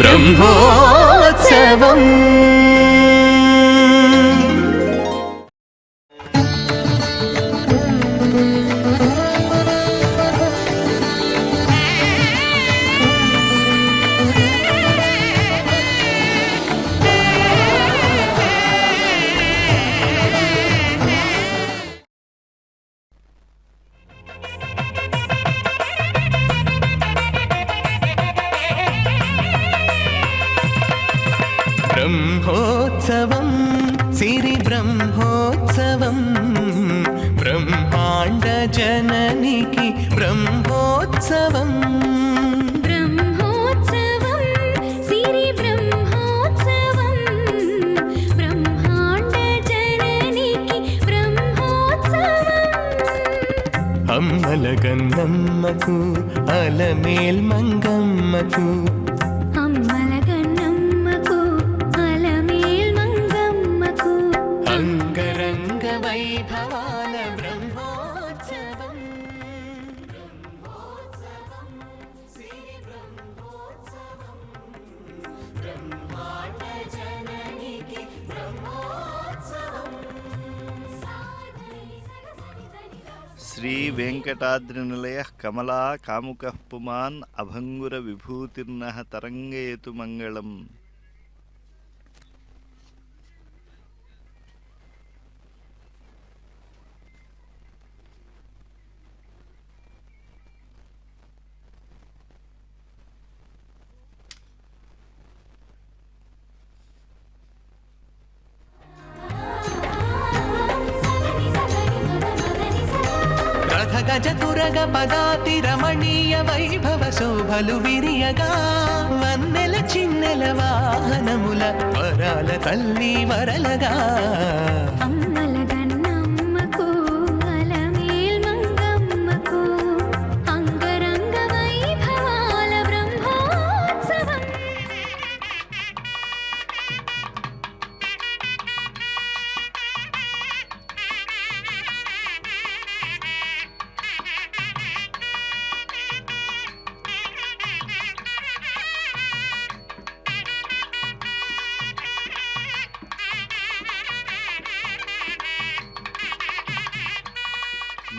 బ్రహ్మోత్సవం. బ్రహ్మోత్సవం సిరి బ్రహ్మోత్సవం బ్రహ్మాండ జననికి బ్రహ్మోత్సవం. బ్రహ్మోత్సవం సిరి బ్రహ్మోత్సవం బ్రహ్మాండ జననికి బ్రహ్మోత్సవం. అమ్మల గన్నమ్మకు అలమేల్ మంగమ్మకు అంగరంగ వైభవాల బ్రహ్మోత్సవం. బ్రహ్మాండ జననికి బ్రహ్మోత్సవం. శ్రీ వెంకటాద్రి నిలయ కమలా కాముక పుమాన్ అభంగుర విభూతిర్న తరంగయతు మంగళం. గజతురగ పదాతి రమణీయ వైభవ శోభలు విరియగా వన్నెల చిన్నెల వాహనముల వరాల తల్లి వరలగా.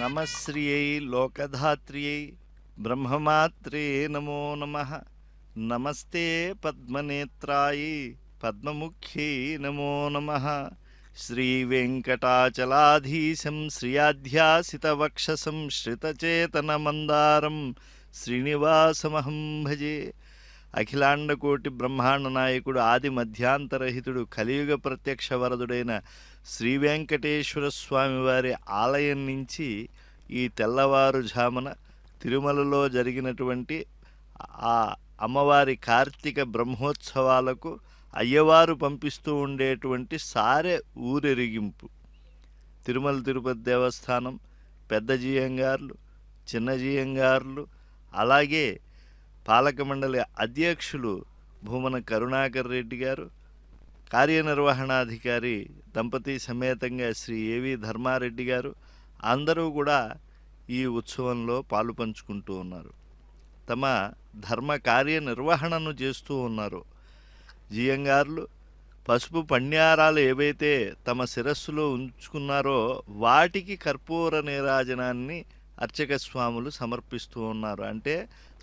నమశ్రియై లోకధాత్ర్యై బ్రహ్మమాత్రే నమో నమః. నమస్తే పద్మనేత్రాయై పద్మముఖ్యై నమో నమః. శ్రీవేంకటాచలాధీశం శ్రియాధ్యాసితవక్షసం శ్రితచేతనమందారం శ్రీనివాసమహం భజే. అఖిలాండకోటి బ్రహ్మాండ నాయకుడు ఆది మధ్యాంతరహితుడు కలియుగ ప్రత్యక్ష వరదుడైన శ్రీ వెంకటేశ్వర స్వామివారి ఆలయం నుంచి ఈ తెల్లవారుజామున తిరుమలలో జరిగినటువంటి ఆ అమ్మవారి కార్తీక బ్రహ్మోత్సవాలకు అయ్యవారు పంపిస్తూ ఉండేటువంటి సారె ఊరెరిగింపు. తిరుమల తిరుపతి దేవస్థానం పెద్ద జీయంగార్లు, చిన్న జీయంగార్లు, అలాగే పాలక మండలి అధ్యక్షులు భూమన కరుణాకర్ రెడ్డి గారు, కార్యనిర్వహణాధికారి దంపతి సమేతంగా శ్రీ ఏవి ధర్మారెడ్డి గారు అందరూ కూడా ఈ ఉత్సవంలో పాలు పంచుకుంటూ ఉన్నారు. తమ ధర్మ కార్యనిర్వహణను చేస్తూ ఉన్నారు. జీయంగారులు పసుపు పణ్యారాలు ఏవైతే తమ శిరస్సులో ఉంచుకున్నారో వాటికి కర్పూర నీరాజనాన్ని అర్చక స్వాములు సమర్పిస్తూ ఉన్నారు. అంటే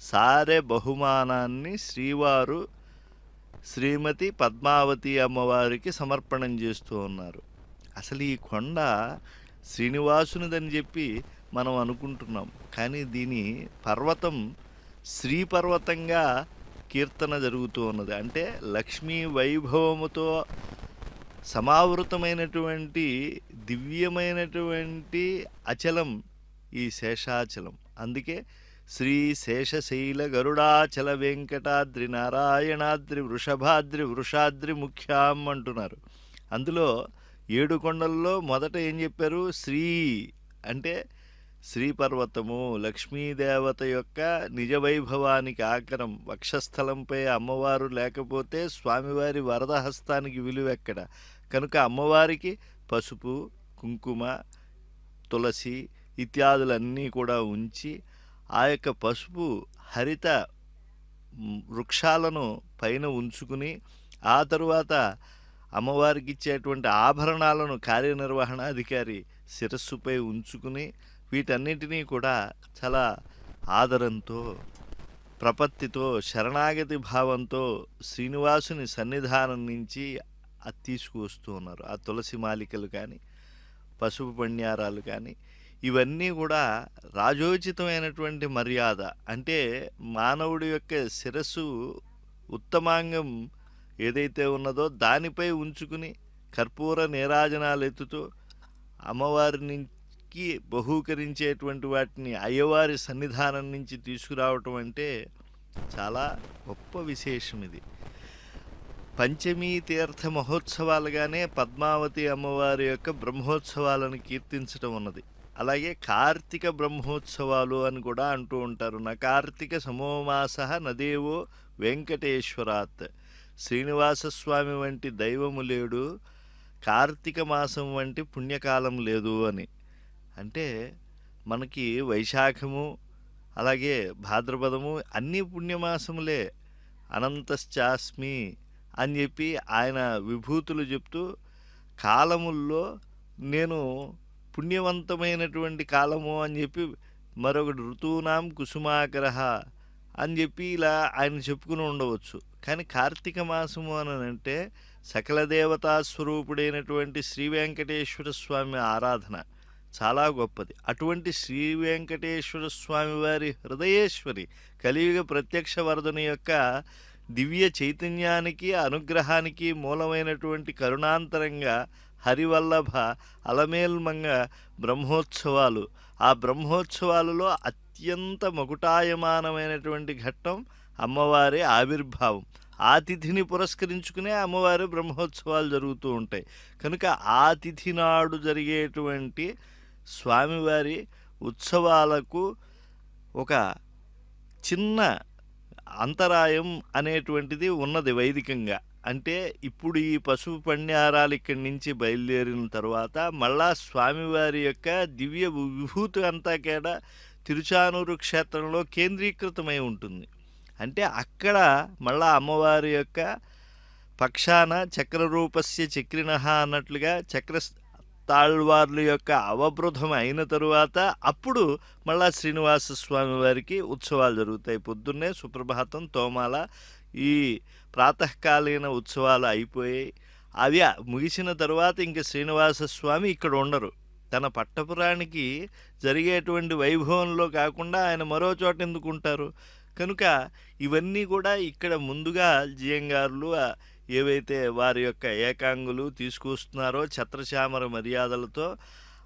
సారె బహుమానాన్ని శ్రీవారు శ్రీమతి పద్మావతి అమ్మవారికి సమర్పణం చేస్తూ ఉన్నారు. అసలు ఈ కొండ శ్రీనివాసునిదని చెప్పి మనం అనుకుంటున్నాం, కానీ దీని పర్వతం శ్రీపర్వతంగా కీర్తన జరుగుతూ ఉన్నది. అంటే లక్ష్మీ వైభవముతో సమావృతమైనటువంటి దివ్యమైనటువంటి అచలం ఈ శేషాచలం. అందుకే శ్రీ శేషశైల గరుడాచల వెంకటాద్రి నారాయణాద్రి వృషభాద్రి వృషాద్రి ముఖ్యాం అంటున్నారు. అందులో 7 కొండల్లో మొదట ఏం చెప్పారు? శ్రీ అంటే శ్రీపర్వతము, లక్ష్మీదేవత యొక్క నిజ వైభవానికి ఆకరం. వక్షస్థలంపై అమ్మవారు లేకపోతే స్వామివారి వరదహస్తానికి విలువెక్కడ? కనుక అమ్మవారికి పసుపు, కుంకుమ, తులసి ఇత్యాదులన్నీ కూడా ఉంచి ఆ యొక్క పసుపు హరిత వృక్షాలను పైన ఉంచుకుని ఆ తరువాత అమ్మవారికి ఇచ్చేటువంటి ఆభరణాలను కార్యనిర్వహణాధికారి శిరస్సుపై ఉంచుకుని వీటన్నిటినీ కూడా చాలా ఆదరంతో ప్రపత్తితో శరణాగతి భావంతో శ్రీనివాసుని సన్నిధానం నుంచి అది తీసుకువస్తూ ఉన్నారు. ఆ తులసి మాలికలు కానీ పసుపు పణ్యారాలు కానీ ఇవన్నీ కూడా రాజోచితమైనటువంటి మర్యాద. అంటే మానవుడి యొక్క శిరస్సు ఉత్తమాంగం ఏదైతే ఉన్నదో దానిపై ఉంచుకుని కర్పూర నీరాజనాలు ఎత్తుతూ అమ్మవారికి బహూకరించేటువంటి వాటిని అయ్యవారి సన్నిధానం నుంచి తీసుకురావటం అంటే చాలా గొప్ప విశేషం ఇది. పంచమీ తీర్థ మహోత్సవాలుగానే పద్మావతి అమ్మవారి యొక్క బ్రహ్మోత్సవాలను కీర్తించడం ఉన్నది. అలాగే కార్తీక బ్రహ్మోత్సవాలు అని కూడా అంటూ ఉంటారు. నా కార్తీక సమోమాస నదేవో వెంకటేశ్వరాత్. శ్రీనివాసస్వామి వంటి దైవము లేడు, కార్తీక మాసం వంటి పుణ్యకాలం లేదు అని. అంటే మనకి వైశాఖము అలాగే భాద్రపదము అన్నీ పుణ్యమాసములే. అనంతశ్చాస్మి అని చెప్పి ఆయన విభూతులు చెప్తూ కాలముల్లో నేను పుణ్యవంతమైనటువంటి కాలము అని చెప్పి మరొకటి ఋతూనాం కుసుమాకరః అని చెప్పి ఇలా ఆయన చెప్పుకుని ఉండవచ్చు. కానీ కార్తీక మాసము అని అంటే సకల దేవతా స్వరూపుడైనటువంటి శ్రీ వెంకటేశ్వర స్వామి ఆరాధన చాలా గొప్పది. అటువంటి శ్రీ వెంకటేశ్వర స్వామి వారి హృదయేశ్వరి కలియుగ ప్రత్యక్ష వరదుని యొక్క దివ్య చైతన్యానికి అనుగ్రహానికి మూలమైనటువంటి కరుణాంతరంగా హరివల్లభ అలమేల్మంగ బ్రహ్మోత్సవాలు. ఆ బ్రహ్మోత్సవాలలో అత్యంత మకుటాయమానమైనటువంటి ఘట్టం అమ్మవారి ఆవిర్భావం. ఆ తిథిని పురస్కరించుకునే అమ్మవారి బ్రహ్మోత్సవాలు జరుగుతూ ఉంటాయి. కనుక ఆ తిథి నాడు జరిగేటువంటి స్వామివారి ఉత్సవాలకు ఒక చిన్న అంతరాయం అనేటువంటిది ఉన్నది వైదికంగా. అంటే ఇప్పుడు ఈ పసుపు పణ్యారాలు ఇక్కడి నుంచి బయలుదేరిన తర్వాత మళ్ళా స్వామివారి యొక్క దివ్య విభూతి అంతా కూడా తిరుచానూరు క్షేత్రంలో కేంద్రీకృతమై ఉంటుంది. అంటే అక్కడ మళ్ళా అమ్మవారి యొక్క పక్షాన చక్రరూపస్య చక్రినః అన్నట్లుగా చక్ర తాళ్వార్ల యొక్క అవబృధం అయిన తరువాత అప్పుడు మళ్ళా శ్రీనివాస స్వామి వారికి ఉత్సవాలు జరుగుతాయి. పొద్దున్నే సుప్రభాతం తోమాల ఈ ప్రాతకాలీన ఉత్సవాలు అయిపోయాయి. అవి ముగిసిన తరువాత ఇంక శ్రీనివాస స్వామి ఇక్కడ ఉండరు. తన పట్టపురానికి జరిగేటువంటి వైభవంలో కాకుండా ఆయన మరో చోట ఎందుకు ఉంటారు? కనుక ఇవన్నీ కూడా ఇక్కడ ముందుగా జియంగారులు ఏవైతే వారి యొక్క ఏకాంగులు తీసుకొస్తున్నారో ఛత్రచామర మర్యాదలతో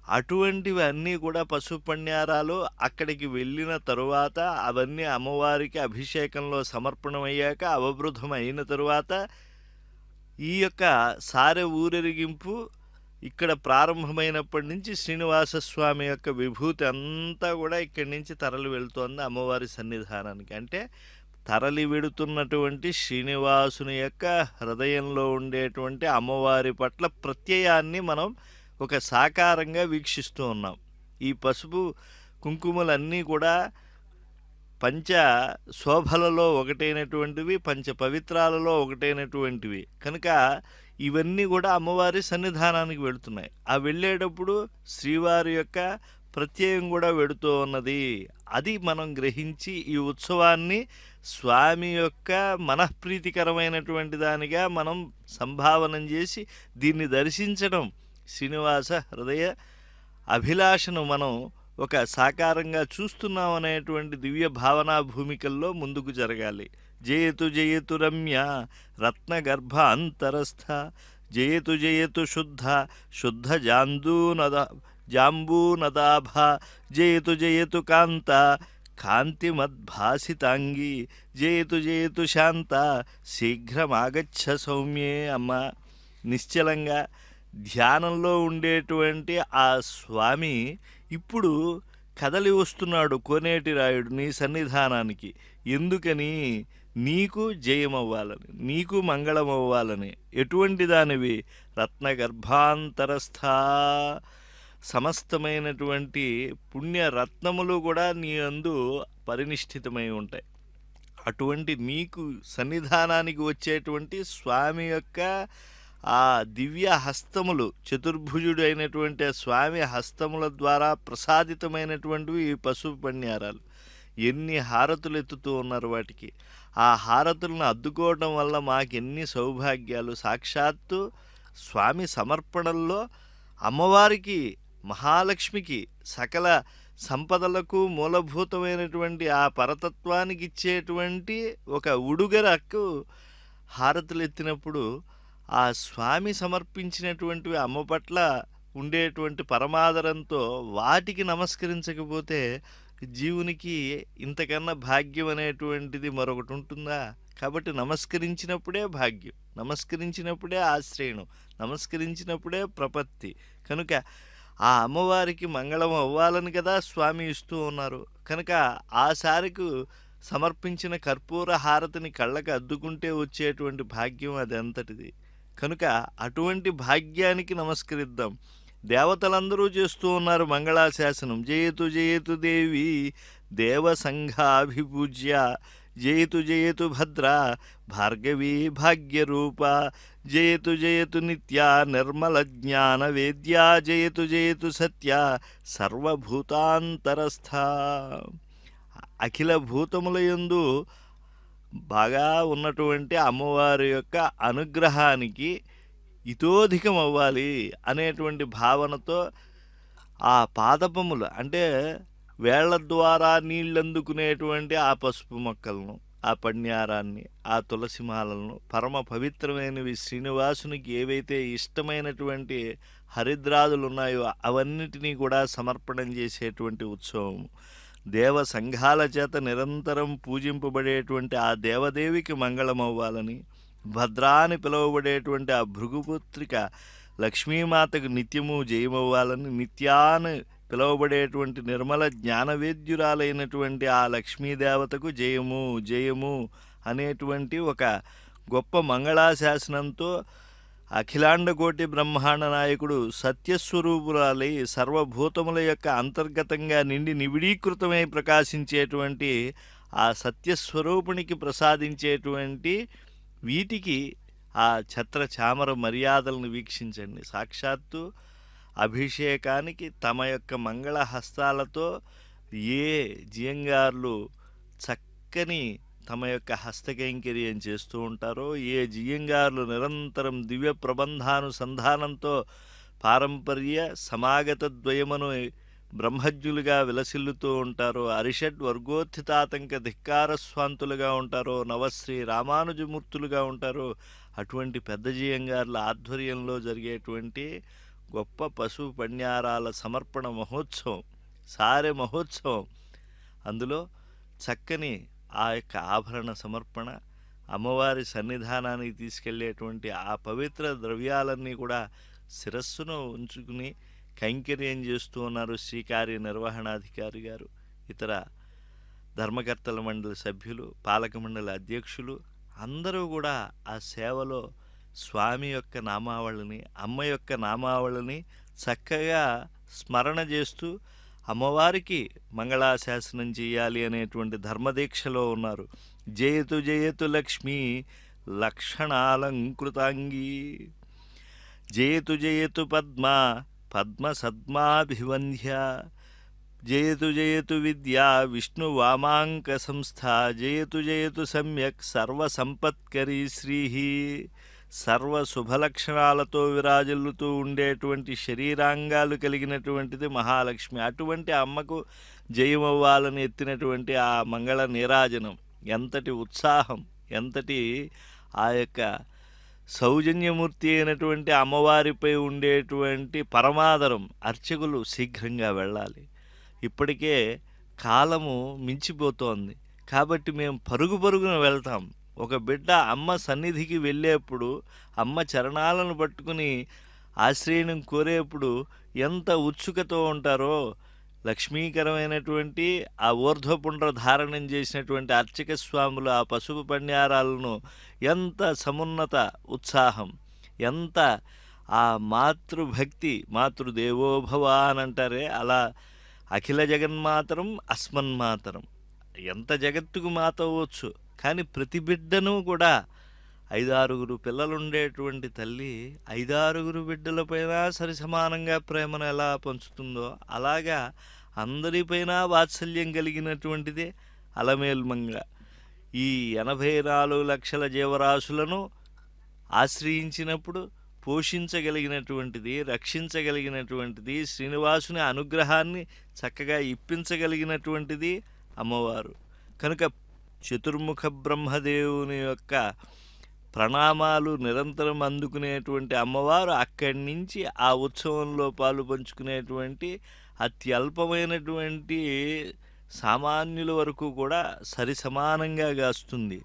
అటువంటివి అన్నీ కూడా పసుపు పణ్యారాలు అక్కడికి వెళ్ళిన తరువాత అవన్నీ అమ్మవారికి అభిషేకంలో సమర్పణమయ్యాక అవబృధం అయిన తరువాత ఈ యొక్క సారె ఊరెరిగింపు ఇక్కడ ప్రారంభమైనప్పటి నుంచి శ్రీనివాస స్వామి యొక్క విభూతి అంతా కూడా ఇక్కడి నుంచి తరలి వెళుతోంది అమ్మవారి సన్నిధానానికి. అంటే తరలి వెడుతున్నటువంటి శ్రీనివాసుని యొక్క హృదయంలో ఉండేటువంటి అమ్మవారి పట్ల ప్రత్యయాన్ని మనం ఒక సాకారంగా వీక్షిస్తూ ఉన్నాం. ఈ పసుపు కుంకుమలన్నీ కూడా పంచ శోభలలో ఒకటైనటువంటివి, పంచ పవిత్రాలలో ఒకటైనటువంటివి. కనుక ఇవన్నీ కూడా అమ్మవారి సన్నిధానానికి వెళుతున్నాయి. ఆ వెళ్ళేటప్పుడు శ్రీవారి యొక్క ప్రత్యయం కూడా వెడుతూ ఉన్నది. అది మనం గ్రహించి ఈ ఉత్సవాన్ని స్వామి యొక్క మనఃప్రీతికరమైనటువంటి దానిగా మనం సంభావనం చేసి దీన్ని దర్శించడం శ్రీనివాస హృదయ అభిలాషను మనం ఒక సాకారంగా చూస్తున్నాం అనేటువంటి దివ్య భావనా భూమికల్లో ముందుకు జరగాలి. జయతు జయతు రమ్య రత్నగర్భ అంతరస్థ జయతు జయతు శుద్ధ శుద్ధ జాంబూనదాభ జయతు జయతు కాంత కాంతిమద్భాసితాంగి జయతు జయతు శాంత శీఘ్రమాగచ్చ సౌమ్యే. అమ్మ నిశ్చలంగా ధ్యానంలో ఉండేటువంటి ఆ స్వామి ఇప్పుడు కదలి వస్తున్నాడు కోనేటి రాయుడు నీ సన్నిధానానికి. ఎందుకని? నీకు జయమవ్వాలని, నీకు మంగళమవ్వాలని. ఎటువంటి దానివి? రత్నగర్భాంతరస్థ సమస్తమైనటువంటి పుణ్యరత్నములు కూడా నీ అందు పరినిష్ఠితమై ఉంటాయి. అటువంటి నీకు సన్నిధానానికి వచ్చేటువంటి స్వామి యొక్క ఆ దివ్య హస్తములు, చతుర్భుజుడు అయినటువంటి ఆ స్వామి హస్తముల ద్వారా ప్రసాదితమైనటువంటివి ఈ పసుపు పణ్యారాలు. ఎన్ని హారతులు ఎత్తుతూ ఉన్నారు వాటికి. ఆ హారతులను అద్దుకోవడం వల్ల మాకెన్ని సౌభాగ్యాలు. సాక్షాత్తు స్వామి సమర్పణల్లో అమ్మవారికి, మహాలక్ష్మికి, సకల సంపదలకు మూలభూతమైనటువంటి ఆ పరతత్వానికి ఇచ్చేటువంటి ఒక ఉడుగరకు హారతులు ఎత్తినప్పుడు ఆ స్వామి సమర్పించినటువంటివి అమ్మ పట్ల ఉండేటువంటి పరమాదరంతో వాటికి నమస్కరించకపోతే జీవునికి ఇంతకన్నా భాగ్యం అనేటువంటిది మరొకటి ఉంటుందా? కాబట్టి నమస్కరించినప్పుడే భాగ్యం, నమస్కరించినప్పుడే ఆశ్రయణం, నమస్కరించినప్పుడే ప్రపత్తి. కనుక ఆ అమ్మవారికి మంగళం అవ్వాలని కదా స్వామి ఇస్తూ ఉన్నారు. కనుక ఆ సారికి సమర్పించిన కర్పూర హారతిని కళ్ళకు అద్దుకుంటే వచ్చేటువంటి భాగ్యం అదెంతటిది. కనుక అటువంటి భాగ్యానికి నమస్కరిద్దాం. దేవతలందరూ చేస్తూ ఉన్నారు మంగళాశాసనం. జయతు జయతు దేవి దేవసంఘాభిపూజ్య, జయతు జయతు భద్ర భార్గవీ భాగ్యరూప, జయతు జయతు నిత్య నిర్మల జ్ఞాన వేద్య, జయతు జయతు సత్య సర్వభూతాంతరస్థ. అఖిల భూతములయందు బాగా ఉన్నటువంటి అమ్మవారి యొక్క అనుగ్రహానికి ఇతోధికం అవ్వాలి అనేటువంటి భావనతో ఆ పాదపములు అంటే వేళ్ల ద్వారా నీళ్ళందుకునేటువంటి ఆ పసుపు మొక్కలను, ఆ పణ్యారాన్ని, ఆ తులసిమాలను, పరమ పవిత్రమైనవి శ్రీనివాసునికి ఏవైతే ఇష్టమైనటువంటి హరిద్రాదులు ఉన్నాయో అవన్నిటినీ కూడా సమర్పణం చేసేటువంటి ఉత్సవం. దేవ సంఘాల చేత నిరంతరం పూజింపబడేటువంటి ఆ దేవదేవికి మంగళం అవ్వాలని, భద్రా అని పిలువబడేటువంటి ఆ భృగుపుత్రిక లక్ష్మీమాతకు నిత్యము జయమవ్వాలని, నిత్యాన్ని పిలువబడేటువంటి నిర్మల జ్ఞానవేద్యురాలైనటువంటి ఆ లక్ష్మీదేవతకు జయము జయము అనేటువంటి ఒక గొప్ప మంగళాశాసనంతో అఖిలాండకోటి బ్రహ్మాండ నాయకుడు సత్యస్వరూపురాలై సర్వభూతముల యొక్క అంతర్గతంగా నిండి నివిడీకృతమై ప్రకాశించేటువంటి ఆ సత్యస్వరూపునికి ప్రసాదించేటువంటి వీటికి ఆ ఛత్ర చామర మర్యాదలను వీక్షించండి. సాక్షాత్తు అభిషేకానికి తమ యొక్క మంగళ హస్తాలతో ఏ జియంగార్లు చక్కని తమ యొక్క హస్తకైంకర్యం చేస్తూ ఉంటారో, ఏ జియంగార్లు నిరంతరం దివ్య ప్రబంధానుసంధానంతో పారంపర్య సమాగత ద్వయమును బ్రహ్మజ్ఞులుగా విలసిల్లుతూ ఉంటారో, అరిషడ్ వర్గోత్థితాతంక ధిక్కారస్వాంతులుగా ఉంటారో, నవశ్రీ రామానుజమూర్తులుగా ఉంటారో, అటువంటి పెద్ద జియంగార్ల ఆధ్వర్యంలో జరిగేటువంటి గొప్ప పశువు పణ్యారాల సమర్పణ మహోత్సవం, సారె మహోత్సవం. అందులో చక్కని ఆ యొక్క ఆభరణ సమర్పణ, అమ్మవారి సన్నిధానానికి తీసుకెళ్లేటువంటి ఆ పవిత్ర ద్రవ్యాలన్నీ కూడా శిరస్సును ఉంచుకుని కైంకర్యం చేస్తూ ఉన్నారు శ్రీకార్య నిర్వహణాధికారి గారు, ఇతర ధర్మకర్తల మండలి సభ్యులు, పాలక మండలి అధ్యక్షులు అందరూ కూడా ఆ సేవలో స్వామి యొక్క నామావళిని, అమ్మ యొక్క నామావళిని చక్కగా స్మరణ చేస్తూ అమ్మవారికి మంగళాశాసనం చేయాలి అనేటువంటి ధర్మదీక్షలో ఉన్నారు. జయతు జయతు లక్ష్మీ లక్షణాలంకృతాంగీ, జయతు జయతు పద్మ పద్మ సద్మాభివంధ్య, జయతు జయతు విద్యా విష్ణు వామాంక సంస్థ, జయతు జయతు సమ్యక్ సర్వసంపత్కరీ శ్రీ. సర్వ శుభలక్షణాలతో విరాజిల్లుతూ ఉండేటువంటి శరీరాంగాలు కలిగినటువంటిది మహాలక్ష్మి. అటువంటి అమ్మకు జయమవ్వాలని ఎత్తినటువంటి ఆ మంగళ నీరాజనం ఎంతటి ఉత్సాహం, ఎంతటి ఆ యొక్క సౌజన్యమూర్తి అయినటువంటి అమ్మవారిపై ఉండేటువంటి పరమాదరం. అర్చకులు శీఘ్రంగా వెళ్ళాలి, ఇప్పటికే కాలము మించిపోతోంది కాబట్టి మేము పరుగు పరుగున వెళ్తాం. ఒక బిడ్డ అమ్మ సన్నిధికి వెళ్ళేప్పుడు, అమ్మ చరణాలను పట్టుకుని ఆశ్రయణం కోరేప్పుడు ఎంత ఉత్సుకతో ఉంటారో, లక్ష్మీకరమైనటువంటి ఆ ఊర్ధ్వపుండ్ర ధారణం చేసినటువంటి అర్చక స్వాములు ఆ పసుపు పణ్యారాలను ఎంత సమున్నత ఉత్సాహం, ఎంత ఆ మాతృభక్తి, మాతృదేవోభవ అని అంటారే అలా అఖిల జగన్మాతరం అస్మన్మాతరం. ఎంత జగత్తుకు మాత అవ్వచ్చు కానీ ప్రతి బిడ్డను కూడా 5-6 పిల్లలుండేటువంటి తల్లి 5-6 బిడ్డలపైన సరిసమానంగా ప్రేమను ఎలా పంచుతుందో అలాగా అందరిపైన వాత్సల్యం కలిగినటువంటిదే అలమేల్మంగ. ఈ 84 లక్షల జీవరాశులను ఆశ్రయించినప్పుడు పోషించగలిగినటువంటిది, రక్షించగలిగినటువంటిది, శ్రీనివాసుని అనుగ్రహాన్ని చక్కగా ఇప్పించగలిగినటువంటిది అమ్మవారు. కనుక చతుర్ముఖ బ్రహ్మదేవుని యొక్క ప్రణామాలు నిరంతరం అందుకునేటువంటి అమ్మవారు అక్కడి నుంచి ఆ ఉత్సవంలో పాలు పంచుకునేటువంటి అత్యల్పమైనటువంటి సామాన్యుల వరకు కూడా సరిసమానంగా గాస్తుంది.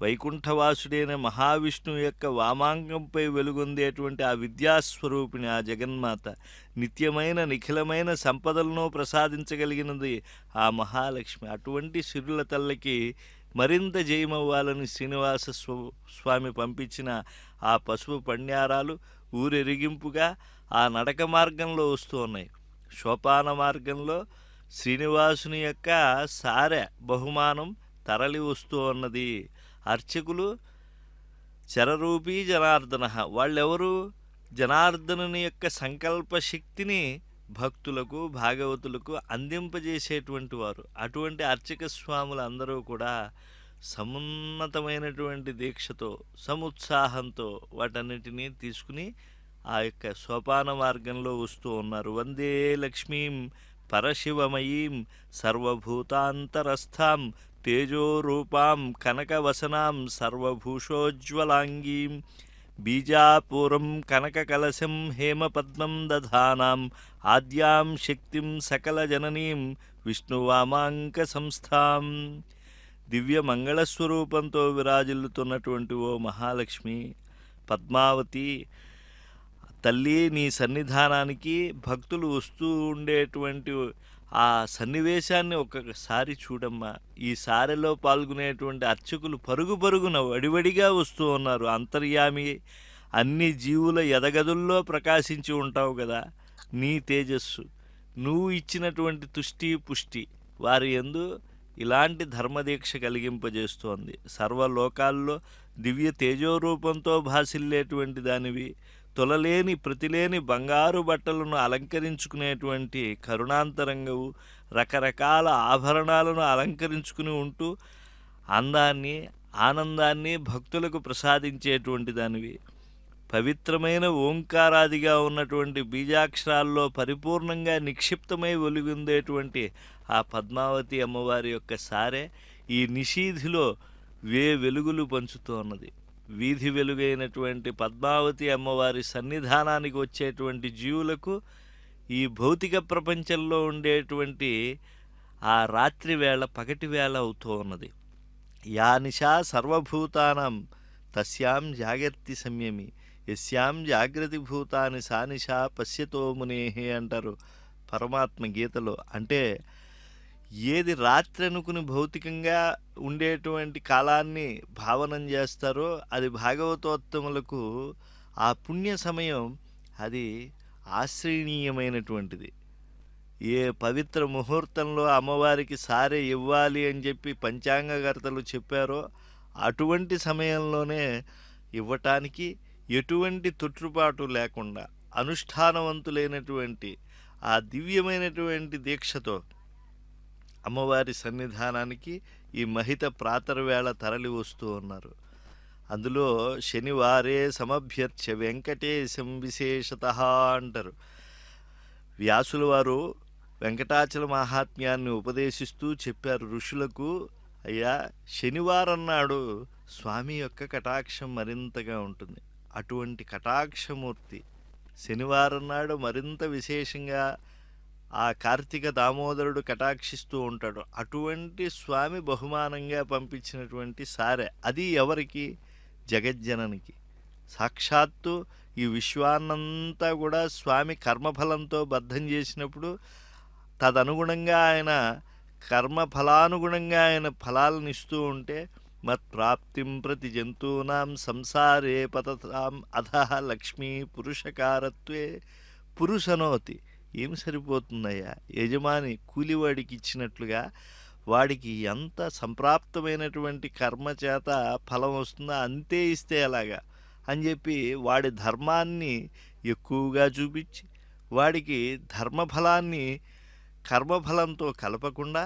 వైకుంఠవాసుడైన మహావిష్ణువు యొక్క వామాంగంపై వెలుగొందేటువంటి ఆ విద్యాస్వరూపిణి ఆ జగన్మాత నిత్యమైన నిఖిలమైన సంపదలను ప్రసాదించగలిగినది ఆ మహాలక్ష్మి. అటువంటి సిరుల తల్లకి మరింత జయమవ్వాలని శ్రీనివాస స్వామి పంపించిన ఆ పసుపు పణ్యారాలు ఊరెరిగింపుగా ఆ నడక మార్గంలో వస్తూ ఉన్నాయి. సోపాన మార్గంలో శ్రీనివాసుని యొక్క సారె బహుమానం తరలి వస్తూ ఉన్నది. అర్చకులు చరరూపీ జనార్దన, వాళ్ళెవరు? జనార్దనుని యొక్క సంకల్ప శక్తిని భక్తులకు భాగవతులకు అందింపజేసేటువంటి వారు. అటువంటి అర్చక స్వాములు అందరూ కూడా సమున్నతమైనటువంటి దీక్షతో సముత్సాహంతో వాటన్నిటినీ తీసుకుని ఆ యొక్క సోపాన మార్గంలో వస్తూ ఉన్నారు. వందే లక్ష్మీం పరశివమయీం సర్వభూతాంతరస్థాం తేజోరూపాం కనకవసనాం సర్వభూషోజ్వలాంగీం బీజాపూరం కనకకలశం హేమపద్మం దధానాం ఆద్యాం శక్తిం సకలజననీం విష్ణువామాంక సంస్థాం. దివ్య మంగళస్వరూపంతో విరాజిల్లుతున్నటువంటి ఓ మహాలక్ష్మి పద్మావతి తల్లి, నీ సన్నిధానానికి భక్తులు వస్తూ ఉండేటువంటి ఆ సన్నివేశాన్ని ఒక్కసారి చూడమ్మా. ఈ సారెలో పాల్గొనేటువంటి అర్చకులు పరుగు పరుగున వడివడిగా వస్తూ ఉన్నారు. అంతర్యామి అన్ని జీవుల ఎదగదుల్లో ప్రకాశించి ఉంటావు కదా, నీ తేజస్సు నువ్వు ఇచ్చినటువంటి తుష్టి పుష్టి వారి యందు ఇలాంటి ధర్మదీక్ష కలిగింపజేస్తోంది. సర్వలోకాల్లో దివ్య తేజోరూపంతో భాసిల్లేటువంటి దానివి, తొలలేని ప్రతిలేని బంగారు బట్టలను అలంకరించుకునేటువంటి కరుణాంతరంగవు, రకరకాల ఆభరణాలను అలంకరించుకుని ఉంటూ అందాన్ని ఆనందాన్ని భక్తులకు ప్రసాదించేటువంటి దానివి. పవిత్రమైన ఓంకారాదిగా ఉన్నటువంటి బీజాక్షరాల్లో పరిపూర్ణంగా నిక్షిప్తమై వెలుగొందేటువంటి ఆ పద్మావతి అమ్మవారి యొక్క సారె ఈ నిషీధిలో వెలుగులు పంచుతూ ఉన్నది. వీధి వెలుగైనటువంటి పద్మావతి అమ్మవారి సన్నిధానానికి వచ్చేటువంటి జీవులకు ఈ భౌతిక ప్రపంచంలో ఉండేటువంటి ఆ రాత్రి వేళ పగటి వేళ అవుతూ ఉన్నది. యా నిశా సర్వభూతానాం తస్యాం జాగర్తి సంయమి యస్యాం జాగ్రతి భూతాని సా నిశా పశ్యతో మునేహే అంటారు పరమాత్మ గీతలో. అంటే ఏది రాత్రి అనుకుని భౌతికంగా ఉండేటువంటి కాలాన్ని భావనం చేస్తారో అది భాగవతోత్తములకు ఆ పుణ్య సమయం అది ఆశ్రయణీయమైనటువంటిది. ఏ పవిత్ర ముహూర్తంలో అమ్మవారికి సారె ఇవ్వాలి అని చెప్పి పంచాంగకర్తలు చెప్పారో అటువంటి సమయంలోనే ఇవ్వటానికి ఎటువంటి తొట్టుపాటు లేకుండా అనుష్ఠానవంతులైనటువంటి ఆ దివ్యమైనటువంటి దీక్షతో అమ్మవారి సన్నిధానానికి ఈ మహిత ప్రాతర్వేళ తరలి వస్తూ ఉన్నారు. అందులో శనివారే సమభ్యర్చ్య వెంకటేశం విశేషత అంటారు. వ్యాసుల వారు వెంకటాచల మహాత్మ్యాన్ని ఉపదేశిస్తూ చెప్పారు ఋషులకు, అయ్యా శనివారం నాడు స్వామి యొక్క కటాక్షం మరింతగా ఉంటుంది. అటువంటి కటాక్షమూర్తి శనివారం నాడు మరింత విశేషంగా ఆ కార్తీక దామోదరుడు కటాక్షిస్తూ ఉంటాడు. అటువంటి స్వామి బహుమానంగా పంపించినటువంటి సారె అది ఎవరికి? జగజ్జననికి. సాక్షాత్తు ఈ విశ్వాన్నంతా కూడా స్వామి కర్మఫలంతో బద్ధం చేసినప్పుడు తదనుగుణంగా ఆయన కర్మఫలానుగుణంగా ఆయన ఫలాలను ఇస్తూ ఉంటే మత్ప్రాప్తిం ప్రతి జంతూనాం సంసారే పతతాం అధః లక్ష్మీ పురుషకారత్వే పురుషనోతి. ఏమి సరిపోతుందయ్యా, యజమాని కూలివాడికి ఇచ్చినట్లుగా వాడికి ఎంత సంప్రాప్తమైనటువంటి కర్మ చేత ఫలం వస్తుందో అంతే ఇస్తే ఎలాగా అని చెప్పి వాడి ధర్మాన్ని ఎక్కువగా చూపించి వాడికి ధర్మఫలాన్ని కర్మఫలంతో కలపకుండా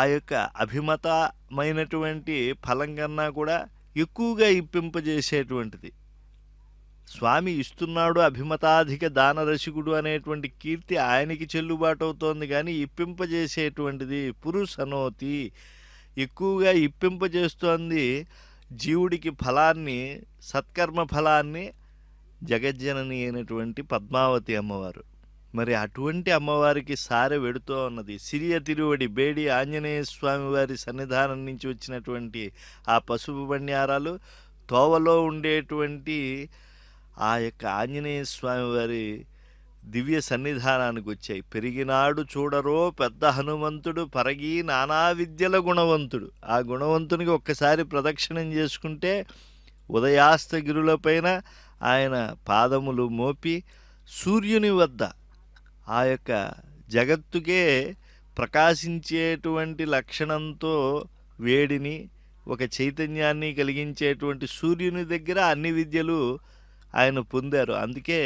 ఆ యొక్క అభిమతమైనటువంటి ఫలం కన్నా కూడా ఎక్కువగా ఇప్పింపజేసేటువంటిది. స్వామి ఇస్తున్నాడు అభిమతాధిక దానరసికుడు అనేటువంటి కీర్తి ఆయనకి చెల్లుబాటు అవుతోంది, కానీ ఇప్పింపజేసేటువంటిది పురుషనోతి ఎక్కువగా ఇప్పింపజేస్తోంది జీవుడికి ఫలాన్ని, సత్కర్మ ఫలాన్ని జగజ్జనని అయినటువంటి పద్మావతి అమ్మవారు. మరి అటువంటి అమ్మవారికి సారె వెడుతూ ఉన్నది. సిరియ తిరువడి బేడి ఆంజనేయ స్వామి వారి సన్నిధానం నుంచి వచ్చినటువంటి ఆ పసుపు బండారాలు తోవలో ఉండేటువంటి ఆ యొక్క ఆంజనేయ స్వామి వారి దివ్య సన్నిధానానికి వచ్చాయి. పెరిగినాడు చూడరో పెద్ద హనుమంతుడు పరగి నానా విద్యల గుణవంతుడు. ఆ గుణవంతునికి ఒక్కసారి ప్రదక్షిణం చేసుకుంటే ఉదయాస్తగిరులపైన ఆయన పాదములు మోపి సూర్యుని వద్ద ఆ యొక్క జగత్తుకే ప్రకాశించేటువంటి లక్షణంతో వేడిని, ఒక చైతన్యాన్ని కలిగించేటువంటి సూర్యుని దగ్గర అన్ని విద్యలు ఆయన పొందారు. అందుకే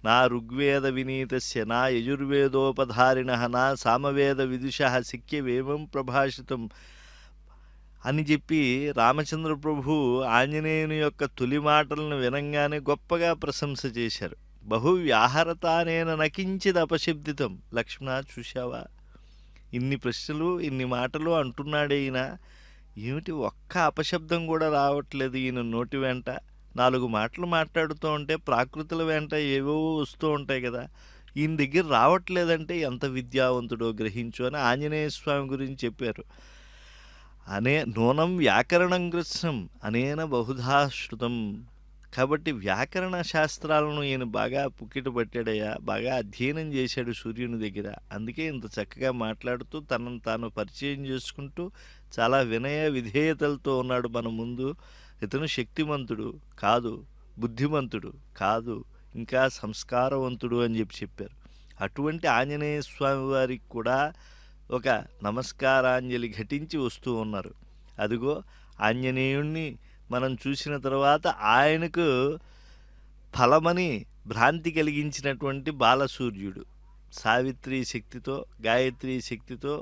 నా ఋగ్వేద వినీతస్య నా యజుర్వేదోపధారిణ నా సామవేద విదుష శక్యవేమం ప్రభాషితం అని చెప్పి రామచంద్ర ప్రభు ఆంజనేయుని యొక్క తొలి మాటలను వినంగానే గొప్పగా ప్రశంస చేశారు. బహు వ్యాహరతానేన నకించిది అపశబ్దితం. లక్ష్మణ చూశావా, ఇన్ని ప్రశ్నలు ఇన్ని మాటలు అంటున్నాడే ఈయన, ఏమిటి ఒక్క అపశబ్దం కూడా రావట్లేదు ఈయన నోటి వెంట. 4 మాటలు మాట్లాడుతూ ఉంటే ప్రాకృతుల వెంట ఏవో వస్తూ ఉంటాయి కదా, ఈయన దగ్గర రావట్లేదంటే ఎంత విద్యావంతుడో గ్రహించు అని ఆంజనేయ స్వామి గురించి చెప్పారు. నూనం వ్యాకరణం కృత్స్నం అనేన బహుధా శృతం. కాబట్టి వ్యాకరణ శాస్త్రాలను ఈయన బాగా పుక్కిట పట్టాడయ్యా, బాగా అధ్యయనం చేశాడు సూర్యుని దగ్గర. అందుకే ఇంత చక్కగా మాట్లాడుతూ తనను తాను పరిచయం చేసుకుంటూ చాలా వినయ విధేయతలతో ఉన్నాడు మన ముందు. ఇతను శక్తిమంతుడు కాదు, బుద్ధిమంతుడు కాదు, ఇంకా సంస్కారవంతుడు అని చెప్పారు. అటువంటి ఆంజనేయ స్వామి వారికి కూడా ఒక నమస్కారాంజలి ఘటించి వస్తూ ఉన్నారు. అదిగో ఆంజనేయుణ్ణి మనం చూసిన తర్వాత ఆయనకు ఫలమని భ్రాంతి కలిగించినటువంటి బాలసూర్యుడు సావిత్రి శక్తితో, గాయత్రి శక్తితో,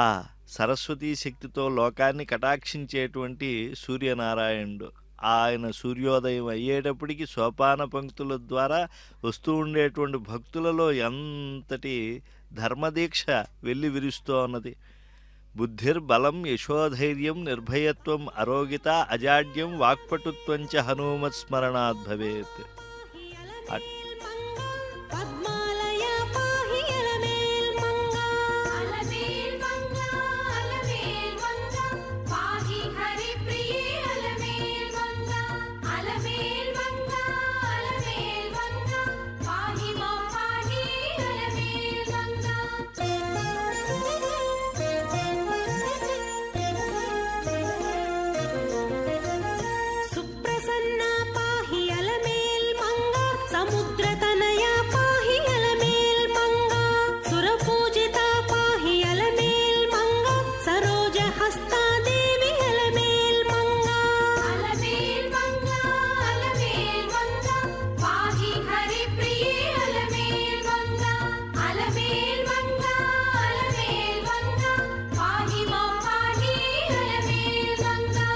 ఆ సరస్వతీ శక్తితో లోకాన్ని కటాక్షించేటువంటి సూర్యనారాయణుడు. ఆయన సూర్యోదయం అయ్యేటప్పటికి సోపాన పంక్తుల ద్వారా వస్తూ ఉండేటువంటి భక్తులలో ఎంతటి ధర్మదీక్ష వెళ్ళి విరుస్తూ ఉన్నది. బుద్ధిర్బలం యశోధైర్యం నిర్భయత్వం అరోగిత అజాడ్యం వాక్పటుత్వం చ హనుమత్ స్మరణాద్ భవేత్. పద్మాలయ పాహి అలమేల్ మంగా అలమేల్ మంగా అలమేల్ మంగా పాహి హరి ప్రియే అలమేల్ మంగా అలమేల్ మంగా అలమేల్ మంగా పాహి మా పాహి అలమేల్ మంగా సుప్రసన్న పాహి అలమేల్ మంగా సముద్రతనయ పాహి అలమేల్ మంగా సురపూజిత పాహి అలమేల్ మంగా సరోజ హస్తా దేవి అలమేల్ మంగా అలమేల్ మంగా అలమేల్ మంగా పాహి హరి ప్రియే అలమేల్ మంగా అలమేల్ మంగా అలమేల్ మంగా పాహి మా పాహి అలమేల్ మంగా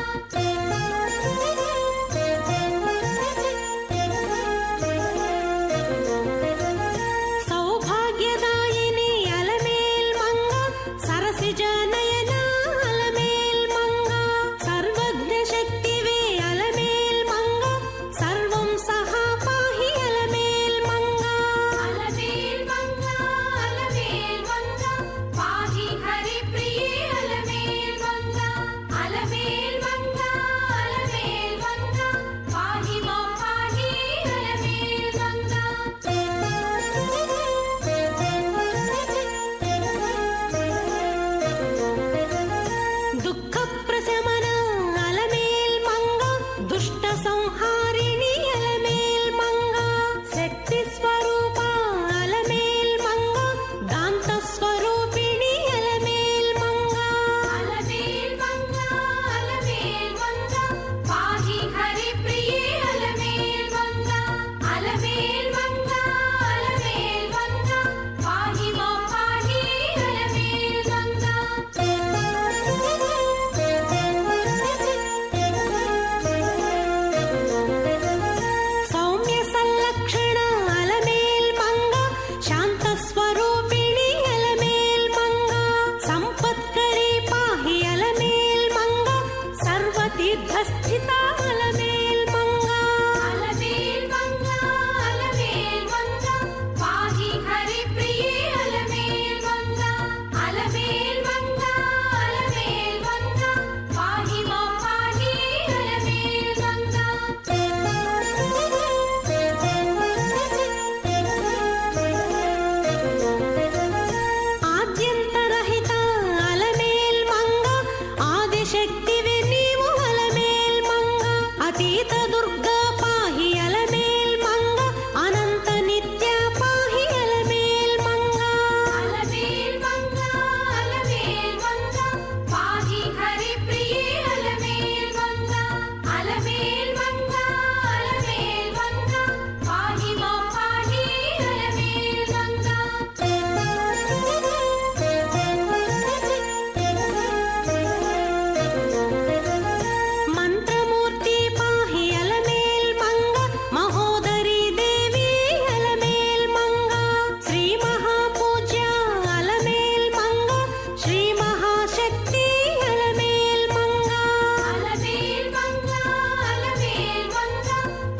కీతదుర్గా పాహి అలమేల్ మంగ అనంత నిత్య పాహి అలమేల్ మంగ అలమేల్ మంగ అలమేల్ మంగ పాహి హరి ప్రియ అలమేల్ మంగ అలమేల్ మంగ అలమేల్ మంగ పాహి మా పాహి అలమేల్ మంగ మంత్రమూర్తి పాహి అలమేల్ మంగ మహోదరి దేవి అలమేల్ మంగ శ్రీ మహాపూజ్య అలమేల్ మంగ శ్రీ మహాశక్తి అలమేల్ మంగ అలమేల్ మంగ అలమేల్ మంగ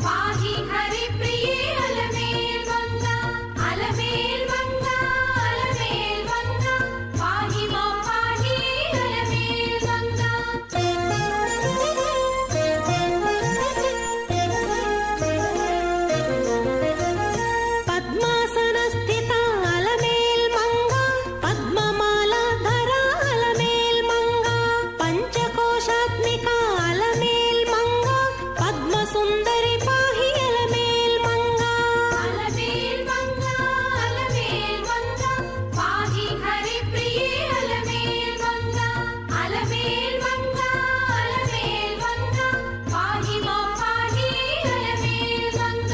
పాహి హరి ప్రియ అలమేల్ మంగ అలమేల్ మంగ అలమేల్ మంగ పాహి మా పాహి అలమేల్ మంగ పద్మాసనస్థిత అలమేల్ మంగ పద్మమాల ధర అలమేల్ మంగ పంచకోశాత్మిక అలమేల్ మంగ పద్మసుందరి పాహి అలమేల్ మంగ అలమేల్ మంగ అలమేల్ మంగ పాహి హరి ప్రియ అలమేల్ మంగ అలమేల్ మంగ అలమేల్ మంగ పాహి మా పాహి అలమేల్ మంగ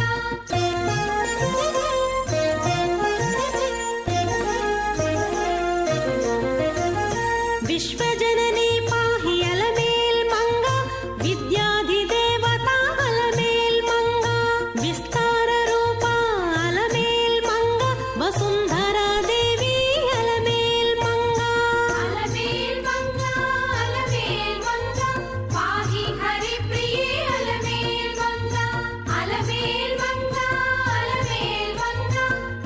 విశ్వజననీ పాహి అలమేల్ మంగ విద్యాధిదేవత అలమేల్ మంగ విస్తార రూప అలమేల్ మంగ వసుంధరా దేవి అలమేల్ మంగ అలమేల్ మంగ అలమేల్ మంగ పాహి హరి ప్రియ అలమేల్ మంగ అలమేల్ మంగ అలమేల్ మంగ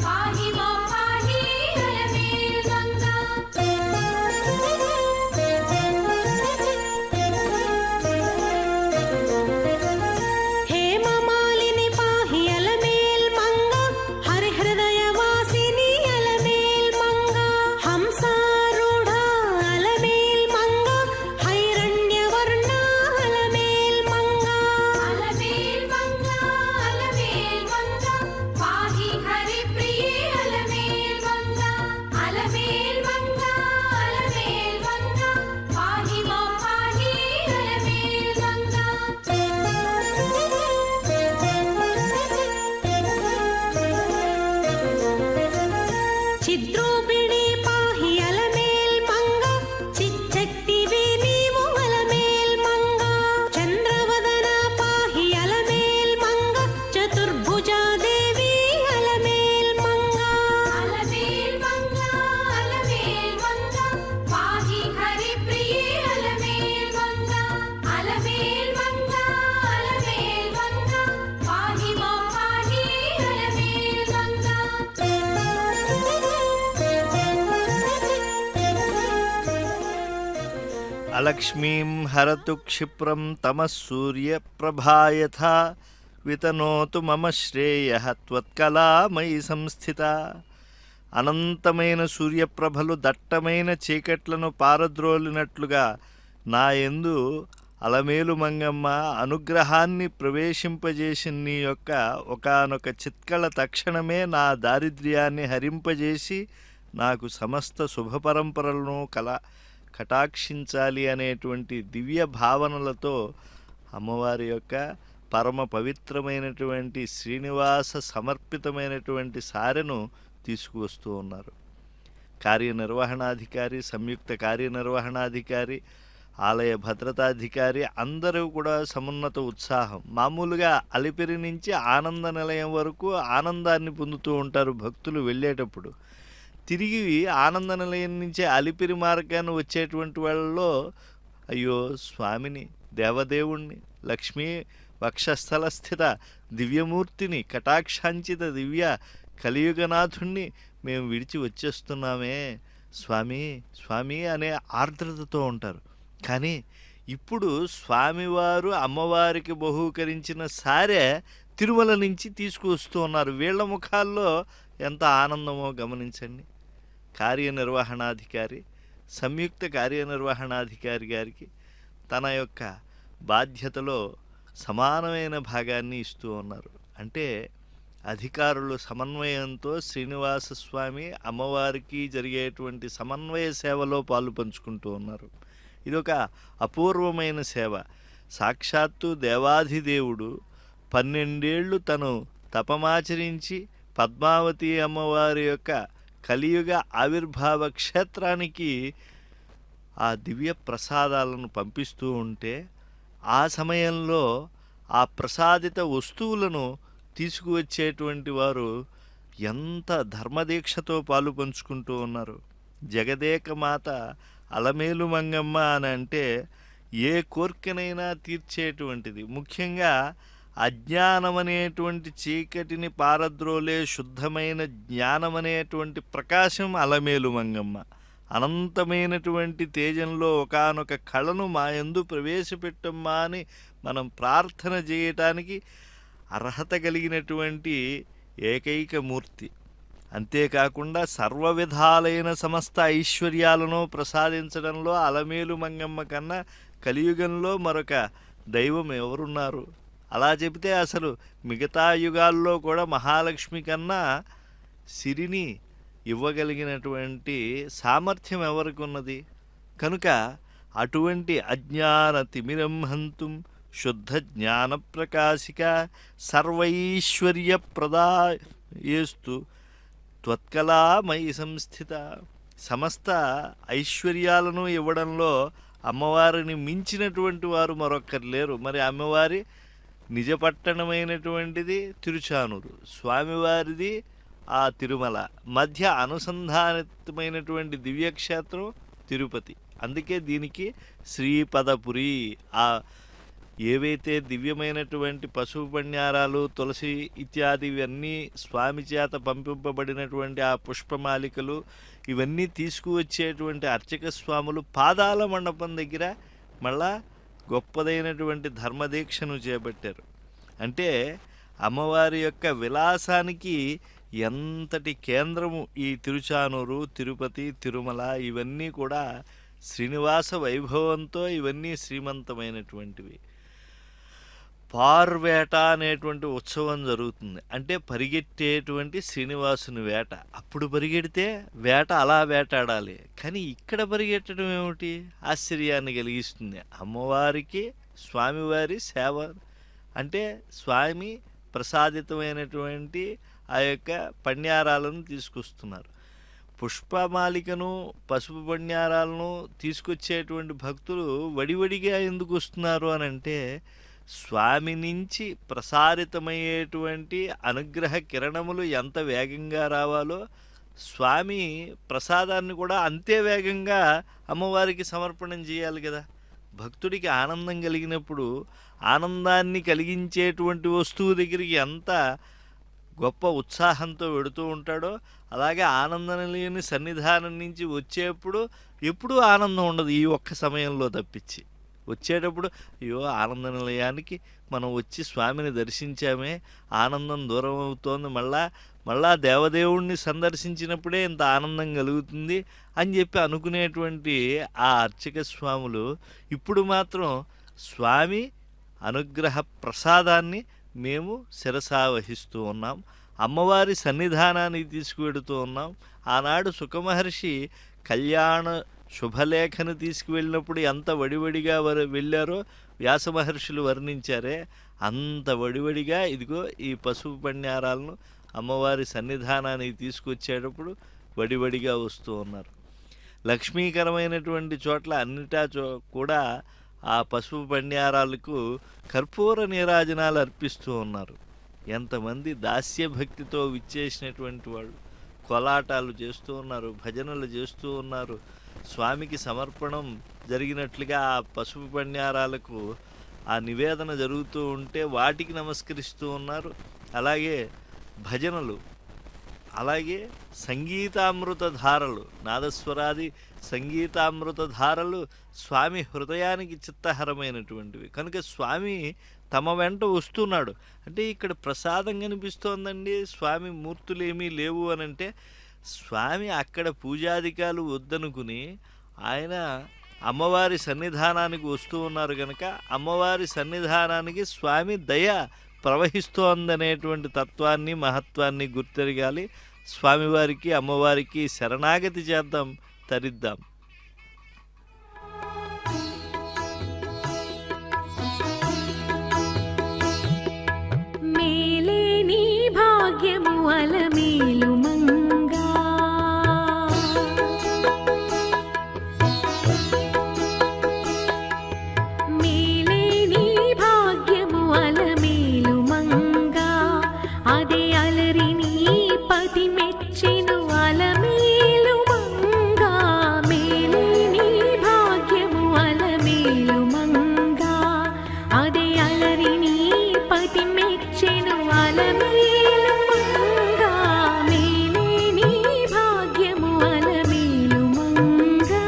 పాహి మా పాహి అలమేల్ మంగ హేమమాలిని పాహి అలమేల్ మంగ హరిహృదయ వాసిని అలమేల్ మంగ హంసారూఢ అలమేల్ మంగ హైరణ్యవర్ణ అలమేల్ మంగ అలమేల్ మంగ అలమేల్ మంగ పాహి హరి ప్రియ అలమేల్ మంగ అలమేల్ మంగ అలమేల్ మంగ పాహి మా పాహి అలమేల్ మంగ చిద్రూపిణి పాహి అలమేల్ మంగ చిచ్చక్తివి నీవు అలమేల్ మంగ చంద్రవదన పాహి అలమేల్ మంగ చతుర్భుజా దేవి అలమేల్ మంగ అలమేల్ మంగ అలమేల్ మంగ పాహి హరి ప్రియ అలమేల్ మంగ అలమేల్ మంగ అలమేల్ మంగ పాహి మా పాహి అలమేల్ మంగ అలక్ష్మీం హరతు క్షిప్రం తమః సూర్యప్రభాయథా వితనోతు మమ శ్రేయః త్వత్కళామయి సంస్థిత. అనంతమైన సూర్యప్రభలు దట్టమైన చీకట్లను పారద్రోలినట్లుగా నా యందు అలమేలు మంగమ్మ అనుగ్రహాన్ని ప్రవేశింపజేసి నీ యొక్క ఒకానొక చిత్కళ తక్షణమే నా దారిద్ర్యాన్ని హరింపజేసి నాకు సమస్త శుభపరంపరలను కటాక్షించాలి అనేటువంటి దివ్య భావనలతో అమ్మవారి యొక్క పరమ పవిత్రమైనటువంటి శ్రీనివాస సమర్పితమైనటువంటి సారెను తీసుకువస్తూ ఉన్నారు. కార్యనిర్వహణాధికారి, సంయుక్త కార్యనిర్వహణాధికారి, ఆలయ భద్రతాధికారి అందరూ కూడా సమున్నత ఉత్సాహం. మామూలుగా అలిపిరి నుంచి ఆనంద నిలయం వరకు ఆనందాన్ని పొందుతూ ఉంటారు భక్తులు వెళ్ళేటప్పుడు. తిరిగి ఆనంద నిలయం నుంచి అలిపిరి మార్గాన్ని వచ్చేటువంటి వాళ్ళలో అయ్యో స్వామిని, దేవదేవుణ్ణి, లక్ష్మీ వక్షస్థల స్థిత దివ్యమూర్తిని, కటాక్షాంచిత దివ్య కలియుగనాథుణ్ణి మేము విడిచి వచ్చేస్తున్నామే స్వామి స్వామి అనే ఆర్ద్రతతో ఉంటారు. కానీ ఇప్పుడు స్వామివారు అమ్మవారికి బహూకరించిన సారె తిరుమల నుంచి తీసుకువస్తూ ఉన్నారు. వీళ్ళ ముఖాల్లో ఎంత ఆనందమో గమనించండి. కార్యనిర్వహణాధికారి, సంయుక్త కార్యనిర్వహణాధికారి గారికి తన యొక్క బాధ్యతలో సమానమైన భాగాన్ని ఇస్తూ ఉన్నారు. అంటే అధికారులు సమన్వయంతో శ్రీనివాస స్వామి అమ్మవారికి జరిగేటువంటి సమన్వయ సేవలో పాలు పంచుకుంటూ ఉన్నారు. ఇదొక అపూర్వమైన సేవ. సాక్షాత్తు దేవాధిదేవుడు 12 ఏళ్ళు తను తపమాచరించి పద్మావతి అమ్మవారి యొక్క కలియుగ ఆవిర్భావ క్షేత్రానికి ఆ దివ్య ప్రసాదాలను పంపిస్తూ ఉంటే, ఆ సమయంలో ఆ ప్రసాదిత వస్తువులను తీసుకువచ్చేటువంటి వారు ఎంత ధర్మదీక్షతో పాలు పంచుకుంటూ ఉన్నారు. జగదేక మాత అలమేలు మంగమ్మ అని అంటే ఏ కోరికనైనా తీర్చేటువంటిది. ముఖ్యంగా అజ్ఞానమనేటువంటి చీకటిని పారద్రోలే శుద్ధమైన జ్ఞానమనేటువంటి ప్రకాశం అలమేలు మంగమ్మ. అనంతమైనటువంటి తేజంలో ఒకానొక కళను మా యందు ప్రవేశపెట్టమ్మా అని మనం ప్రార్థన చేయటానికి అర్హత కలిగినటువంటి ఏకైక మూర్తి. అంతేకాకుండా సర్వ విధాలైన సమస్త ఐశ్వర్యాలను ప్రసాదించడంలో అలమేలు మంగమ్మ కన్నా కలియుగంలో మరొక దైవం ఎవరున్నారు? అలా చెబితే అసలు మిగతా యుగాల్లో కూడా మహాలక్ష్మి కన్నా సిరిని ఇవ్వగలిగినటువంటి సామర్థ్యం ఎవరికి ఉన్నది? కనుక అటువంటి అజ్ఞాన తిమిరం హంతుం శుద్ధ జ్ఞాన ప్రకాశిక సర్వైశ్వర్య ప్రదాయేస్తు త్వత్కళామయి సంస్థిత. సమస్త ఐశ్వర్యాలను ఇవ్వడంలో అమ్మవారిని మించినటువంటి వారు మరొక్కరు లేరు. మరి అమ్మవారి నిజ పట్టణమైనటువంటిది తిరుచానూరు, స్వామివారిది ఆ తిరుమల, మధ్య అనుసంధానితమైనటువంటి దివ్యక్షేత్రం తిరుపతి. అందుకే దీనికి శ్రీపదపురి. ఆ ఏవైతే దివ్యమైనటువంటి పశువు పణ్యారాలు, తులసి ఇత్యాది ఇవన్నీ స్వామి చేత పంపింపబడినటువంటి ఆ పుష్పమాలికలు ఇవన్నీ తీసుకువచ్చేటువంటి అర్చక స్వాములు పాదాల మండపం దగ్గర మళ్ళా గొప్పదైనటువంటి ధర్మదీక్షను చేపట్టారు. అంటే అమ్మవారి యొక్క విలాసానికి ఎంతటి కేంద్రము ఈ తిరుచానూరు, తిరుపతి, తిరుమల ఇవన్నీ కూడా శ్రీనివాస వైభవంతో ఇవన్నీ శ్రీమంతమైనటువంటివి. పార్వేట అనేటువంటి ఉత్సవం జరుగుతుంది. అంటే పరిగెట్టేటువంటి శ్రీనివాసుని వేట. అప్పుడు పరిగెడితే వేట అలా వేటాడాలి. కానీ ఇక్కడ పరిగెట్టడం ఏమిటి? ఆశ్చర్యాన్ని కలిగిస్తుంది. అమ్మవారికి స్వామివారి సేవ అంటే స్వామి ప్రసాదితమైనటువంటి ఆ యొక్క పణ్యారాలను తీసుకొస్తున్నారు. పుష్పమాలికను, పసుపు పణ్యారాలను తీసుకొచ్చేటువంటి భక్తులు వడివడిగా ఎందుకు వస్తున్నారు అని అంటే, స్వామి నుంచి ప్రసారితమయ్యేటువంటి అనుగ్రహ కిరణములు ఎంత వేగంగా రావాలో స్వామి ప్రసాదాన్ని కూడా అంతే వేగంగా అమ్మవారికి సమర్పణం చేయాలి కదా. భక్తుడికి ఆనందం కలిగినప్పుడు ఆనందాన్ని కలిగించేటువంటి వస్తువు దగ్గరికి ఎంత గొప్ప ఉత్సాహంతో వెడుతూ ఉంటాడో, అలాగే ఆనందం లేని సన్నిధానం నుంచి వచ్చేప్పుడు ఎప్పుడూ ఆనందం ఉండదు ఈ ఒక్క సమయంలో తప్పించి. వచ్చేటప్పుడు అయ్యో ఆనంద నిలయానికి మనం వచ్చి స్వామిని దర్శించామే, ఆనందం దూరం అవుతోంది, మళ్ళా దేవదేవుణ్ణి సందర్శించినప్పుడే ఇంత ఆనందం కలుగుతుంది అని చెప్పి అనుకునేటువంటి ఆ అర్చక స్వాములు ఇప్పుడు మాత్రం స్వామి అనుగ్రహ ప్రసాదాన్ని మేము శిరసా వహిస్తూ ఉన్నాం, అమ్మవారి సన్నిధానానికి తీసుకువెడుతూ ఉన్నాం. ఆనాడు సుఖమహర్షి కళ్యాణ శుభలేఖను తీసుకువెళ్ళినప్పుడు ఎంత వడివడిగా వెళ్ళారో వ్యాస మహర్షులు వర్ణించారే, అంత వడివడిగా ఇదిగో ఈ పసుపు పణ్యారాలను అమ్మవారి సన్నిధానానికి తీసుకొచ్చేటప్పుడు వడివడిగా వస్తూ ఉన్నారు. లక్ష్మీకరమైనటువంటి చోట్ల అన్నిటా కూడా ఆ పసుపు పణ్యారాలకు కర్పూర నీరాజనాలు అర్పిస్తూ ఉన్నారు. ఎంతమంది దాస్యభక్తితో విచ్చేసినటువంటి వాళ్ళు కోలాటాలు చేస్తూ ఉన్నారు, భజనలు చేస్తూ ఉన్నారు. స్వామికి సమర్పణం జరిగినట్లుగా ఆ పసుపు పణ్యారాలకు ఆ నివేదన జరుగుతూ ఉంటే వాటికి నమస్కరిస్తూ ఉన్నారు. అలాగే భజనలు, అలాగే సంగీతామృత ధారలు, నాదస్వరాది సంగీతామృత ధారలు స్వామి హృదయానికి చిత్తహరమైనటువంటివి. కనుక స్వామి తమ వెంట వస్తున్నాడు. అంటే ఇక్కడ ప్రసాదం కనిపిస్తోందండి, స్వామి మూర్తులేమీ లేవు అని అంటే, స్వామి అక్కడ పూజాధికాలు వద్దనుకుని ఆయన అమ్మవారి సన్నిధానానికి వస్తూ ఉన్నారు కనుక అమ్మవారి సన్నిధానానికి స్వామి దయ ప్రవహిస్తోందనేటువంటి తత్వాన్ని మహత్వాన్ని గుర్తెరగాలి. స్వామివారికి అమ్మవారికి శరణాగతి చేద్దాం, తరిద్దాం. మేలే నీ భాగ్యము అలమేలు మంగా మేలే నీ భాగ్యము అలమేలు మంగా అదే అలరి నీ పతి మెచ్చెను అలమేలు మంగా మేలే నీ భాగ్యము అలమేలు మంగా అదే అలరి నీ పతి మెచ్చెను అలమేలు మంగా మేలే నీ భాగ్యము అలమేలు మంగా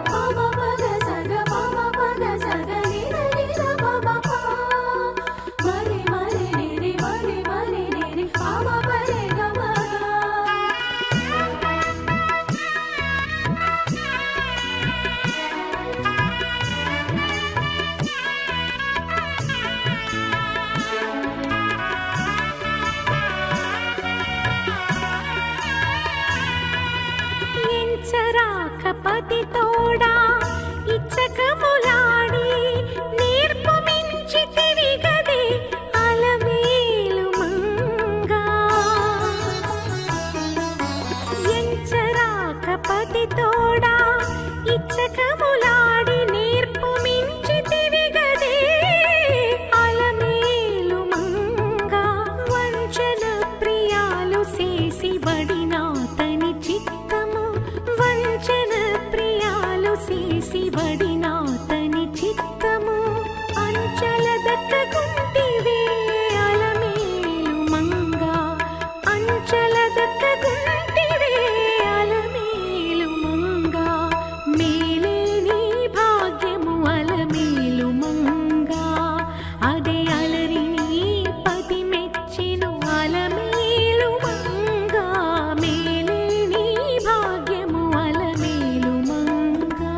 పామ పద సగ పామ పద సగ నిర నిర పామ పా మరి మరి నిరి మరి మరి నిరి పామ పరే గమ ఎంచరాక పతి తోడా ఇచ్చకములాడి నేర్పు మించి తిరిగదే అలమేలు మంగా ఎంచరాక పతి తోడా ఇచ్చకములాడి నేర్పు మించి తిరిగదే అలమేలు మంగా వంచన ప్రియాలు చేసి బడినాతని చిత్తము వంచన ప్రియాలు చేసి బడినాతని చిత్తము అంచల దక్కగుంటివే అలమేలు మంగా అంచల దక్కగుంటివే అలమేలు మంగా మేలే నీ భాగ్యము అలమేలు మంగా అదే అలరి నీ పతి మెచ్చెను అలమేలు మంగా మేలే నీ భాగ్యము అలమేలు మంగా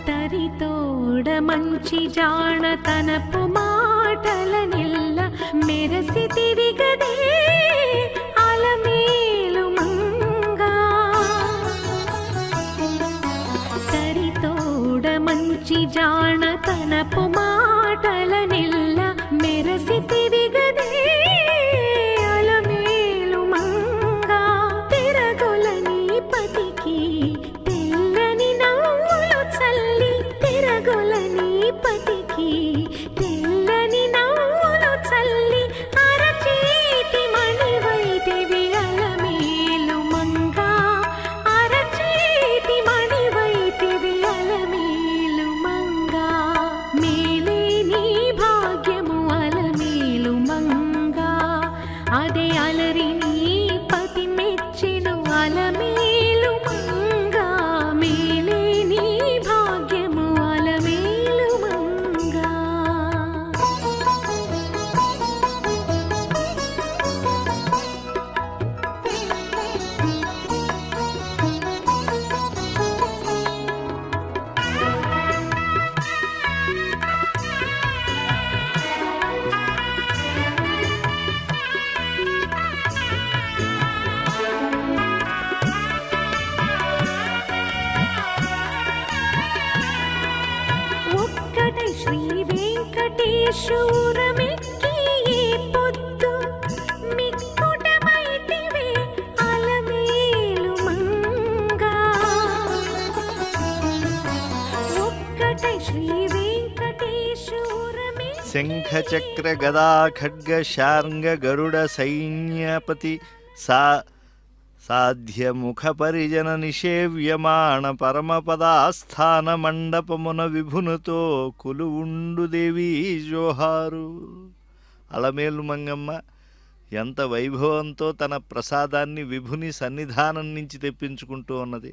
తరితోడ మంచి జాణ తనపు మాటల నెల్ల మెరసి తిరిగదే అలమేలు మంగా తరితోడ మంచి జాణ తనపు మాటల నెల్ల మెరసి తిరిగదే అలమేలు మంగా తిరగొలని పతికి తెల్లని నవ్వులు చల్లి తిరగొలని పతికి తెల్లని నవ్వులు చల్లి అరచేతి మణివైతివి అలమేలు మంగా అరచేతి మణివైతివి అలమేలు మంగా మేలే నీ భాగ్యము అలమేలు మంగా అదే అలరి నీ పతి మెచ్చెను అలమేలు మంగా మేలే నీ భాగ్యము అలమేలు మంగా ఒక్కటై శ్రీ వెంకటేశ్వరమెక్కి ఏ పొద్దు మిక్కుటమైతివే అలమేలు మంగా ఒక్కటై శ్రీ వెంకటేశ్వరమే శంఖ చక్ర గదా ఖడ్గ శార్ంగ గరుడ సైన్యపతి సాధ్యముఖ పరిజన నిషేవ్యమాణ పరమపదాస్థాన మండపమున విభునుతో కొలువుండు దేవీ జోహారు. అలమేలు మంగమ్మ ఎంత వైభవంతో తన ప్రసాదాన్ని విభుని సన్నిధానం నుంచి తెప్పించుకుంటూ ఉన్నది.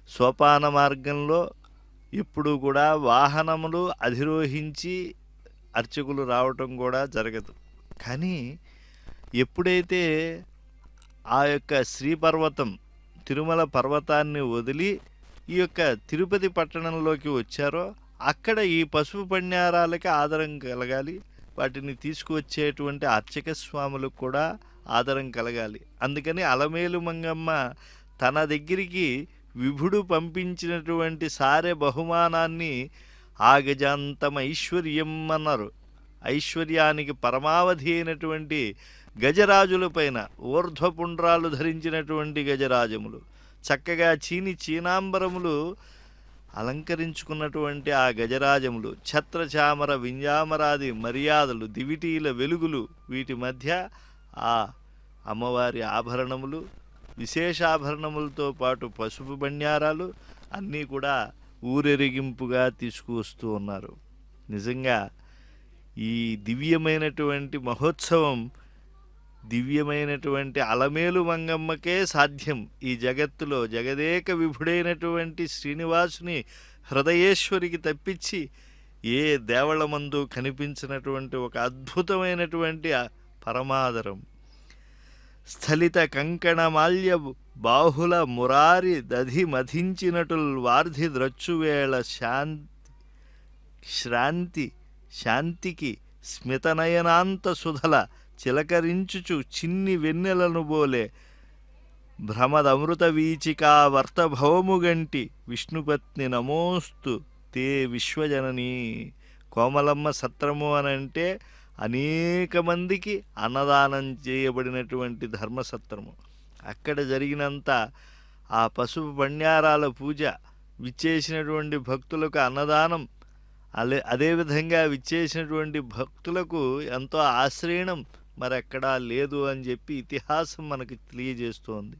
సోపాన మార్గంలో ఎప్పుడూ కూడా వాహనములు అధిరోహించి అర్చకులు రావటం కూడా జరగదు. కానీ ఎప్పుడైతే ఆ యొక్క శ్రీపర్వతం తిరుమల పర్వతాన్ని వదిలి ఈ యొక్క తిరుపతి పట్టణంలోకి వచ్చారో అక్కడ ఈ పసుపు పణ్యారాలకి ఆదరం కలగాలి, వాటిని తీసుకువచ్చేటువంటి అర్చక స్వాములకు కూడా ఆదరం కలగాలి. అందుకని అలమేలు మంగమ్మ తన దగ్గరికి విభుడు పంపించినటువంటి సారె బహుమానాన్ని ఆగజాంతం ఐశ్వర్యం అన్నారు. ఐశ్వర్యానికి పరమావధి అయినటువంటి గజరాజులపైన ఊర్ధ్వపుండ్రాలు ధరించినటువంటి గజరాజములు, చక్కగా చీనాంబరములు అలంకరించుకున్నటువంటి ఆ గజరాజములు, ఛత్రచామర వింజామరాది మర్యాదలు, దివిటీల వెలుగులు, వీటి మధ్య ఆ అమ్మవారి ఆభరణములు, విశేషాభరణములతో పాటు పసుపు బండారాలు అన్నీ కూడా ఊరెరిగింపుగా తీసుకువస్తూ ఉన్నారు. నిజంగా ఈ దివ్యమైనటువంటి మహోత్సవం దివ్యమైనటువంటి అలమేలు మంగమ్మకే సాధ్యం. ఈ జగత్తులో జగదేక విభుడైనటువంటి శ్రీనివాసుని హృదయేశ్వరికి తప్పించి ఏ దేవళమందు కనిపించినటువంటి ఒక అద్భుతమైనటువంటి పరమాదరం. స్థలిత కంకణ మాల్య బాహుల మురారి దధి మధించినటుల్ వార్ధి ద్రచ్చువేళ శాంతికి స్మితనయనాంత సుధల చిలకరించుచు చిన్ని వెన్నెలను బోలే భ్రమదమృత వీచికా వర్తభవముగంటి విష్ణుపత్ని నమోస్తు తే విశ్వజనని. కోమలమ్మ సత్రము అనంటే అనేక మందికి అన్నదానం చేయబడినటువంటి ధర్మసత్రము. అక్కడ జరిగినంత ఆ పసుపు బండారాల పూజ, విచ్చేసినటువంటి భక్తులకు అన్నదానం, అదేవిధంగా విచ్చేసినటువంటి భక్తులకు ఎంతో ఆశ్రయణం మరెక్కడా లేదు అని చెప్పి ఇతిహాసం మనకు తెలియజేస్తోంది.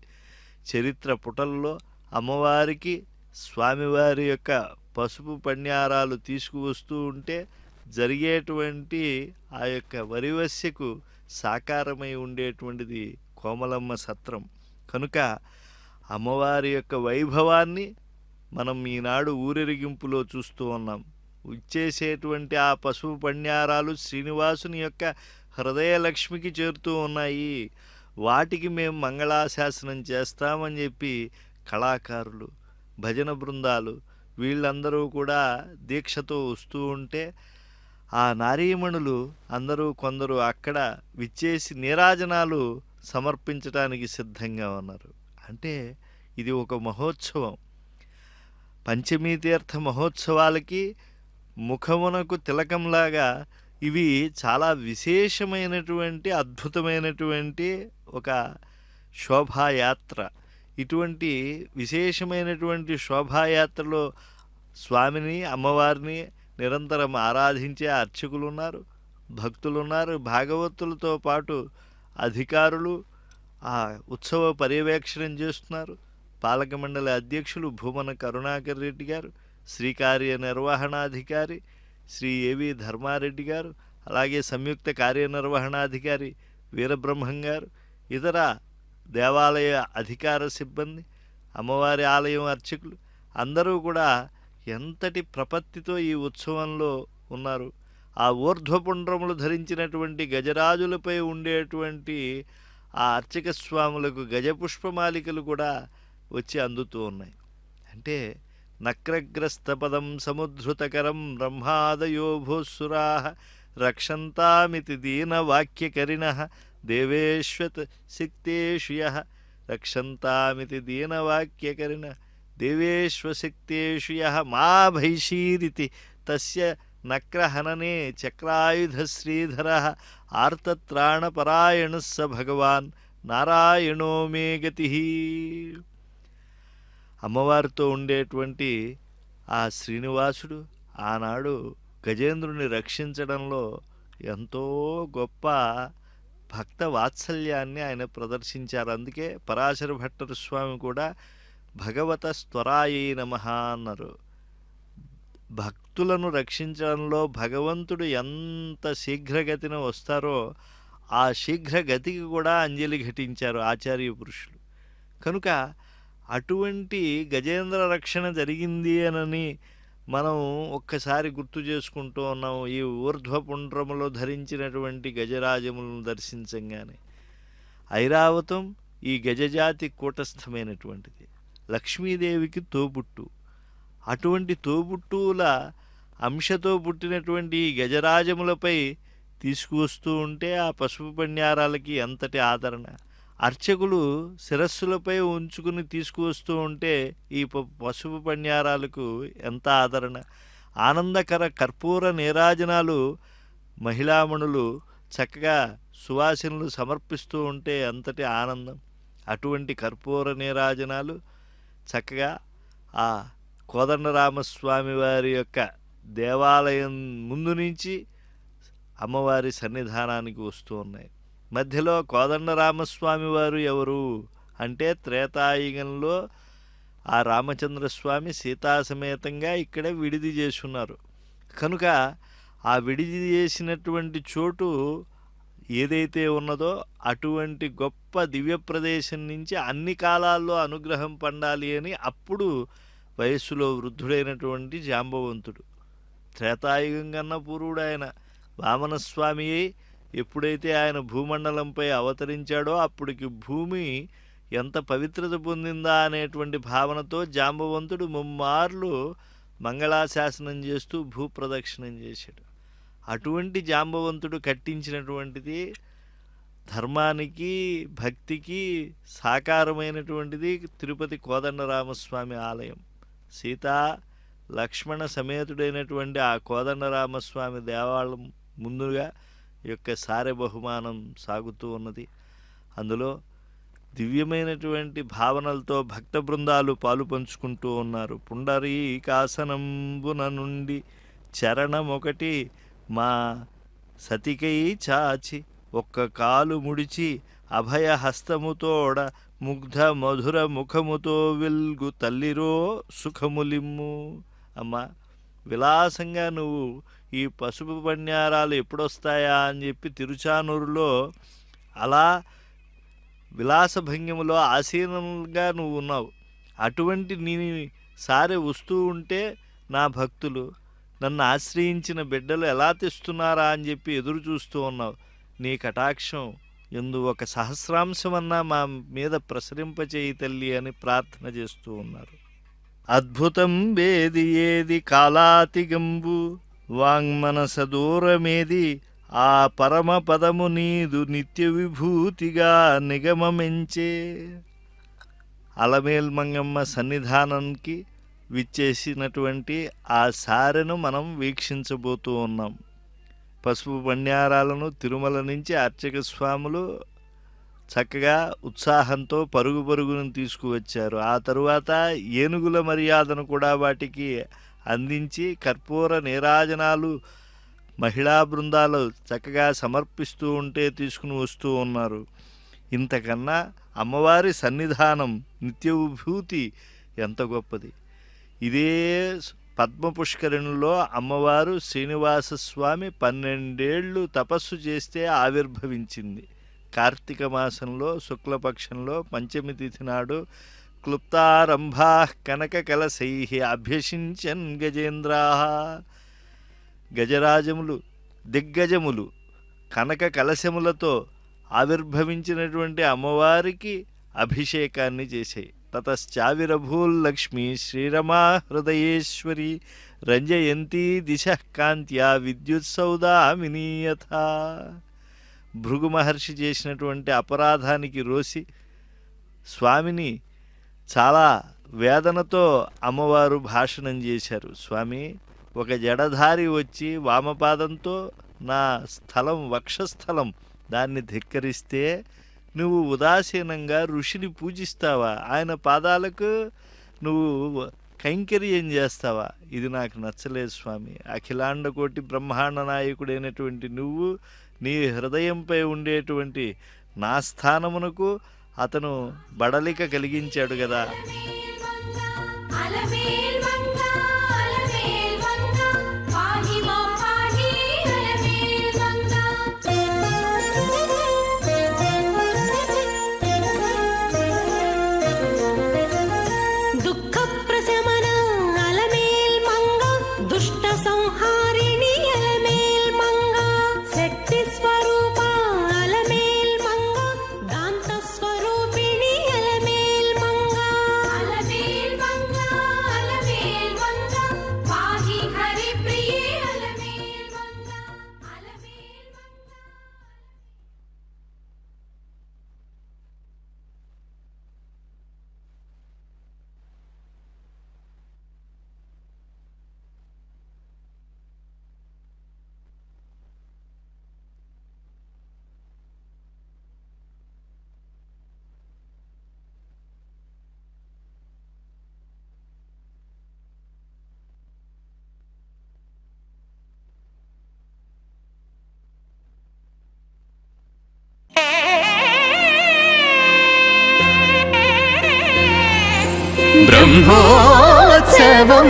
చరిత్ర పుటల్లో అమ్మవారికి స్వామివారి యొక్క పసుపు పణ్యారాలు తీసుకువస్తూ ఉంటే జరిగేటువంటి ఆ యొక్క వరివస్యకు సాకారమై ఉండేటువంటిది కోమలమ్మ సత్రం. కనుక అమ్మవారి యొక్క వైభవాన్ని మనం ఈనాడు ఊరెరిగింపులో చూస్తూ ఉన్నాం. ఇచ్చేసేటువంటి ఆ పసుపు పణ్యారాలు శ్రీనివాసుని యొక్క హృదయలక్ష్మికి చేరుతూ ఉన్నాయి. వాటికి మేము మంగళాశాసనం చేస్తామని చెప్పి కళాకారులు, భజన బృందాలు వీళ్ళందరూ కూడా దీక్షతో వస్తూ ఉంటే ఆ నారీమణులు అందరూ కొందరు అక్కడ విచ్చేసి నీరాజనాలు సమర్పించడానికి సిద్ధంగా ఉన్నారు. అంటే ఇది ఒక మహోత్సవం. పంచమీ తీర్థ మహోత్సవాలకి ముఖమునకు తిలకంలాగా ఇవి చాలా విశేషమైనటువంటి అద్భుతమైనటువంటి ఒక శోభాయాత్ర. ఇటువంటి విశేషమైనటువంటి శోభాయాత్రలో స్వామిని, అమ్మవారిని నిరంతరం ఆరాధించే అర్చకులు ఉన్నారు, భక్తులు ఉన్నారు, భాగవతులతో పాటు అధికారులు ఆ ఉత్సవ పర్యవేక్షణం చేస్తున్నారు. పాలక మండలి అధ్యక్షులు భూమన కరుణాకర్ రెడ్డి గారు, శ్రీ కార్యనిర్వహణాధికారి శ్రీ ఏవి ధర్మారెడ్డి గారు, అలాగే సంయుక్త కార్యనిర్వహణాధికారి వీరబ్రహ్మం గారు, ఇతర దేవాలయ అధికార సిబ్బంది, అమ్మవారి ఆలయం అర్చకులు అందరూ కూడా ఎంతటి ప్రపత్తితో ఈ ఉత్సవంలో ఉన్నారు. ఆ ఊర్ధ్వపుండ్రములు ధరించినటువంటి గజరాజులపై ఉండేటువంటి ఆ అర్చక స్వాములకు గజపుష్పమాలికలు కూడా వచ్చి అందుతూ ఉన్నాయి. అంటే నక్రగ్రస్తపదం సముద్ధృతకరం బ్రహ్మాదయో భూసురా రక్షంతామితి దీనవాక్యకరిణః దేవేశ్వత శక్తేషు యః రక్షంతామితి దీనవాక్యకరిణ దేవేశ్వశక్తేషు యః మా భైషీరితి తస్య నక్రహననే చక్రాయుధశ్రీధరః ఆర్తత్రాణపరాయణः స భగవాన్ నారాయణో మే గతిః. అమ్మవారితో ఉండేటువంటి ఆ శ్రీనివాసుడు ఆనాడు గజేంద్రుని రక్షించడంలో ఎంతో గొప్ప భక్త వాత్సల్యాన్ని ఆయన ప్రదర్శించారు. అందుకే పరాశర భట్టర్ స్వామి కూడా భగవత స్తరాయే నమః అన్నారు. భక్తులను రక్షించడంలో భగవంతుడు ఎంత శీఘ్రగతిన వస్తారో ఆ శీఘ్రగతికి కూడా అంజలి ఘటించారు ఆచార్య పురుషులు. కనుక అటువంటి గజేంద్ర రక్షణ జరిగింది అనని మనం ఒక్కసారి గుర్తు చేసుకుంటూ ఉన్నాం ఈ ఊర్ధ్వపుండ్రములో ధరించినటువంటి గజరాజములను దర్శించంగానే. ఐరావతం ఈ గజజాతి కూటస్థమైనటువంటిది, లక్ష్మీదేవికి తోబుట్టు. అటువంటి తోబుట్టువుల అంశతో పుట్టినటువంటి ఈ గజరాజములపై తీసుకువస్తూ ఉంటే ఆ పసుపు పణ్యారాలకి ఎంతటి ఆదరణ. అర్చకులు శిరస్సులపై ఉంచుకుని తీసుకువస్తూ ఉంటే ఈ పసుపు పణ్యారాలకు ఎంత ఆదరణ. ఆనందకర కర్పూర నీరాజనాలు మహిళామణులు చక్కగా సువాసనలు సమర్పిస్తూ ఉంటే ఎంతటి ఆనందం. అటువంటి కర్పూర నీరాజనాలు చక్కగా ఆ కోదండరామస్వామి వారి యొక్క దేవాలయం ముందు నుంచి అమ్మవారి సన్నిధానానికి వస్తూ ఉన్నాయి. మధ్యలో కోదండరామస్వామి వారు ఎవరు అంటే త్రేతాయుగంలో ఆ రామచంద్రస్వామి సీతాసమేతంగా ఇక్కడ విడిది చేసున్నారు. కనుక ఆ విడిది చేసినటువంటి చోటు ఏదైతే ఉన్నదో అటువంటి గొప్ప దివ్య ప్రదేశం నుంచి అన్ని కాలాల్లో అనుగ్రహం పండాలి అని అప్పుడు వయస్సులో వృద్ధుడైనటువంటి జాంబవంతుడు, త్రేతాయుగం కన్నా పూర్వుడు ఆయన వామనస్వామి ఎప్పుడైతే ఆయన భూమండలంపై అవతరించాడో అప్పటికి భూమి ఎంత పవిత్రత పొందిందా అనేటువంటి భావనతో జాంబవంతుడు ముమ్మార్లు మంగళాశాసనం చేస్తూ భూప్రదక్షిణం చేశాడు. అటువంటి జాంబవంతుడు కట్టించినటువంటిది ధర్మానికి భక్తికి సాకారమైనటువంటిది తిరుపతి కోదండరామస్వామి ఆలయం. సీతా లక్ష్మణ సమేతుడైనటువంటి ఆ కోదండరామస్వామి దేవాలయం ముందుగా యొక్క సారె బహుమానం సాగుతూ ఉన్నది. అందులో దివ్యమైనటువంటి భావనలతో భక్త బృందాలు పాలు పంచుకుంటూ ఉన్నారు. పుండరీకాసనంబున నుండి చరణమొకటి మా సతికై చాచి ఒక్క కాలు ముడిచి అభయ హస్తముతోడ ముగ్ధ మధుర ముఖముతో వెల్గు తల్లిరో సుఖములిమ్ము. అమ్మా, విలాసంగా నువ్వు ఈ పసుపు పణ్యారాలు ఎప్పుడొస్తాయా అని చెప్పి తిరుచానూరులో అలా విలాసభంగిములో ఆసీనంగా నువ్వు ఉన్నావు. అటువంటి నీ సారె వస్తూ ఉంటే నా భక్తులు నన్ను ఆశ్రయించిన బిడ్డలు ఎలా తెస్తున్నారా అని చెప్పి ఎదురు చూస్తూ ఉన్నావు. నీ కటాక్షం ఎందు ఒక సహస్రాంశమన్నా మా మీద ప్రసరింపచేయి తల్లి అని ప్రార్థన చేస్తూ ఉన్నారు. అద్భుతం వేది ఏది కాలాతిగంబు వాంగ్మనస దూరమేది ఆ పరమ పదము నీదు నిత్య విభూతిగా నిగమమెంచే. అలమేల్మంగమ్మ సన్నిధానానికి విచ్చేసినటువంటి ఆ సారెను మనం వీక్షించబోతూ ఉన్నాం. పసుపు పణ్యారాలను తిరుమల నుంచి అర్చక స్వాములు చక్కగా ఉత్సాహంతో పరుగు పరుగును తీసుకువచ్చారు. ఆ తరువాత ఏనుగుల మర్యాదను కూడా వాటికి అందించి కర్పూర నీరాజనాలు మహిళా బృందాలు చక్కగా సమర్పిస్తూ ఉంటే తీసుకుని వస్తూ ఉన్నారు. ఇంతకన్నా అమ్మవారి సన్నిధానం నిత్య విభూతి ఎంత గొప్పది. ఇదే పద్మపుష్కరిణిలో అమ్మవారు శ్రీనివాసస్వామి 12 ఏళ్ళు తపస్సు చేస్తే ఆవిర్భవించింది. కార్తీక మాసంలో శుక్లపక్షంలో పంచమి తిథి నాడు క్లుప్తారంభా కనక కలశై అభ్యసించన్ గజేంద్రా. గజరాజములు దిగ్గజములు కనక కలశములతో ఆవిర్భవించినటువంటి అమ్మవారికి అభిషేకాన్ని చేశాయి. తతశ్చావిరభూల్లక్ష్మి శ్రీరమా హృదయేశ్వరి రంజయంతి దిశ కాంత్యా విద్యుత్సౌదామినీయథ. భృగు మహర్షి చేసినటువంటి అపరాధానికి రోసి స్వామిని చాలా వేదనతో అమ్మవారు భాషణం చేశారు. స్వామి, ఒక జడధారి వచ్చి వామపాదంతో నా స్థలం వక్షస్థలం దాన్ని ధిక్కరిస్తే నువ్వు ఉదాసీనంగా ఋషిని పూజిస్తావా? ఆయన పాదాలకు నువ్వు కైంకర్యం చేస్తావా? ఇది నాకు నచ్చలేదు స్వామి. అఖిలాండ కోటి బ్రహ్మాండ నాయకుడైనటువంటి నువ్వు నీ హృదయంపై ఉండేటువంటి నా స్థానమునకు అతను బడలిక కలిగించాడు కదా. అలమేల్ మంగ అలమేల్ మంగ పాహి మాం పాహి అలమేల్ మంగ దుఃఖ ప్రశమన అలమేల్ మంగ దుష్ట సంహారిణి అలమేల్ మంగ శక్తి స్వరూప అలమేల్ మంగ దాంత స్వరూపిణి అలమేల్ మంగ అలమేల్ మంగ అలమేల్ మంగ పాహి హరి ప్రియే అలమేల్ మంగ అలమేల్ మంగ. బ్రహ్మోత్సవం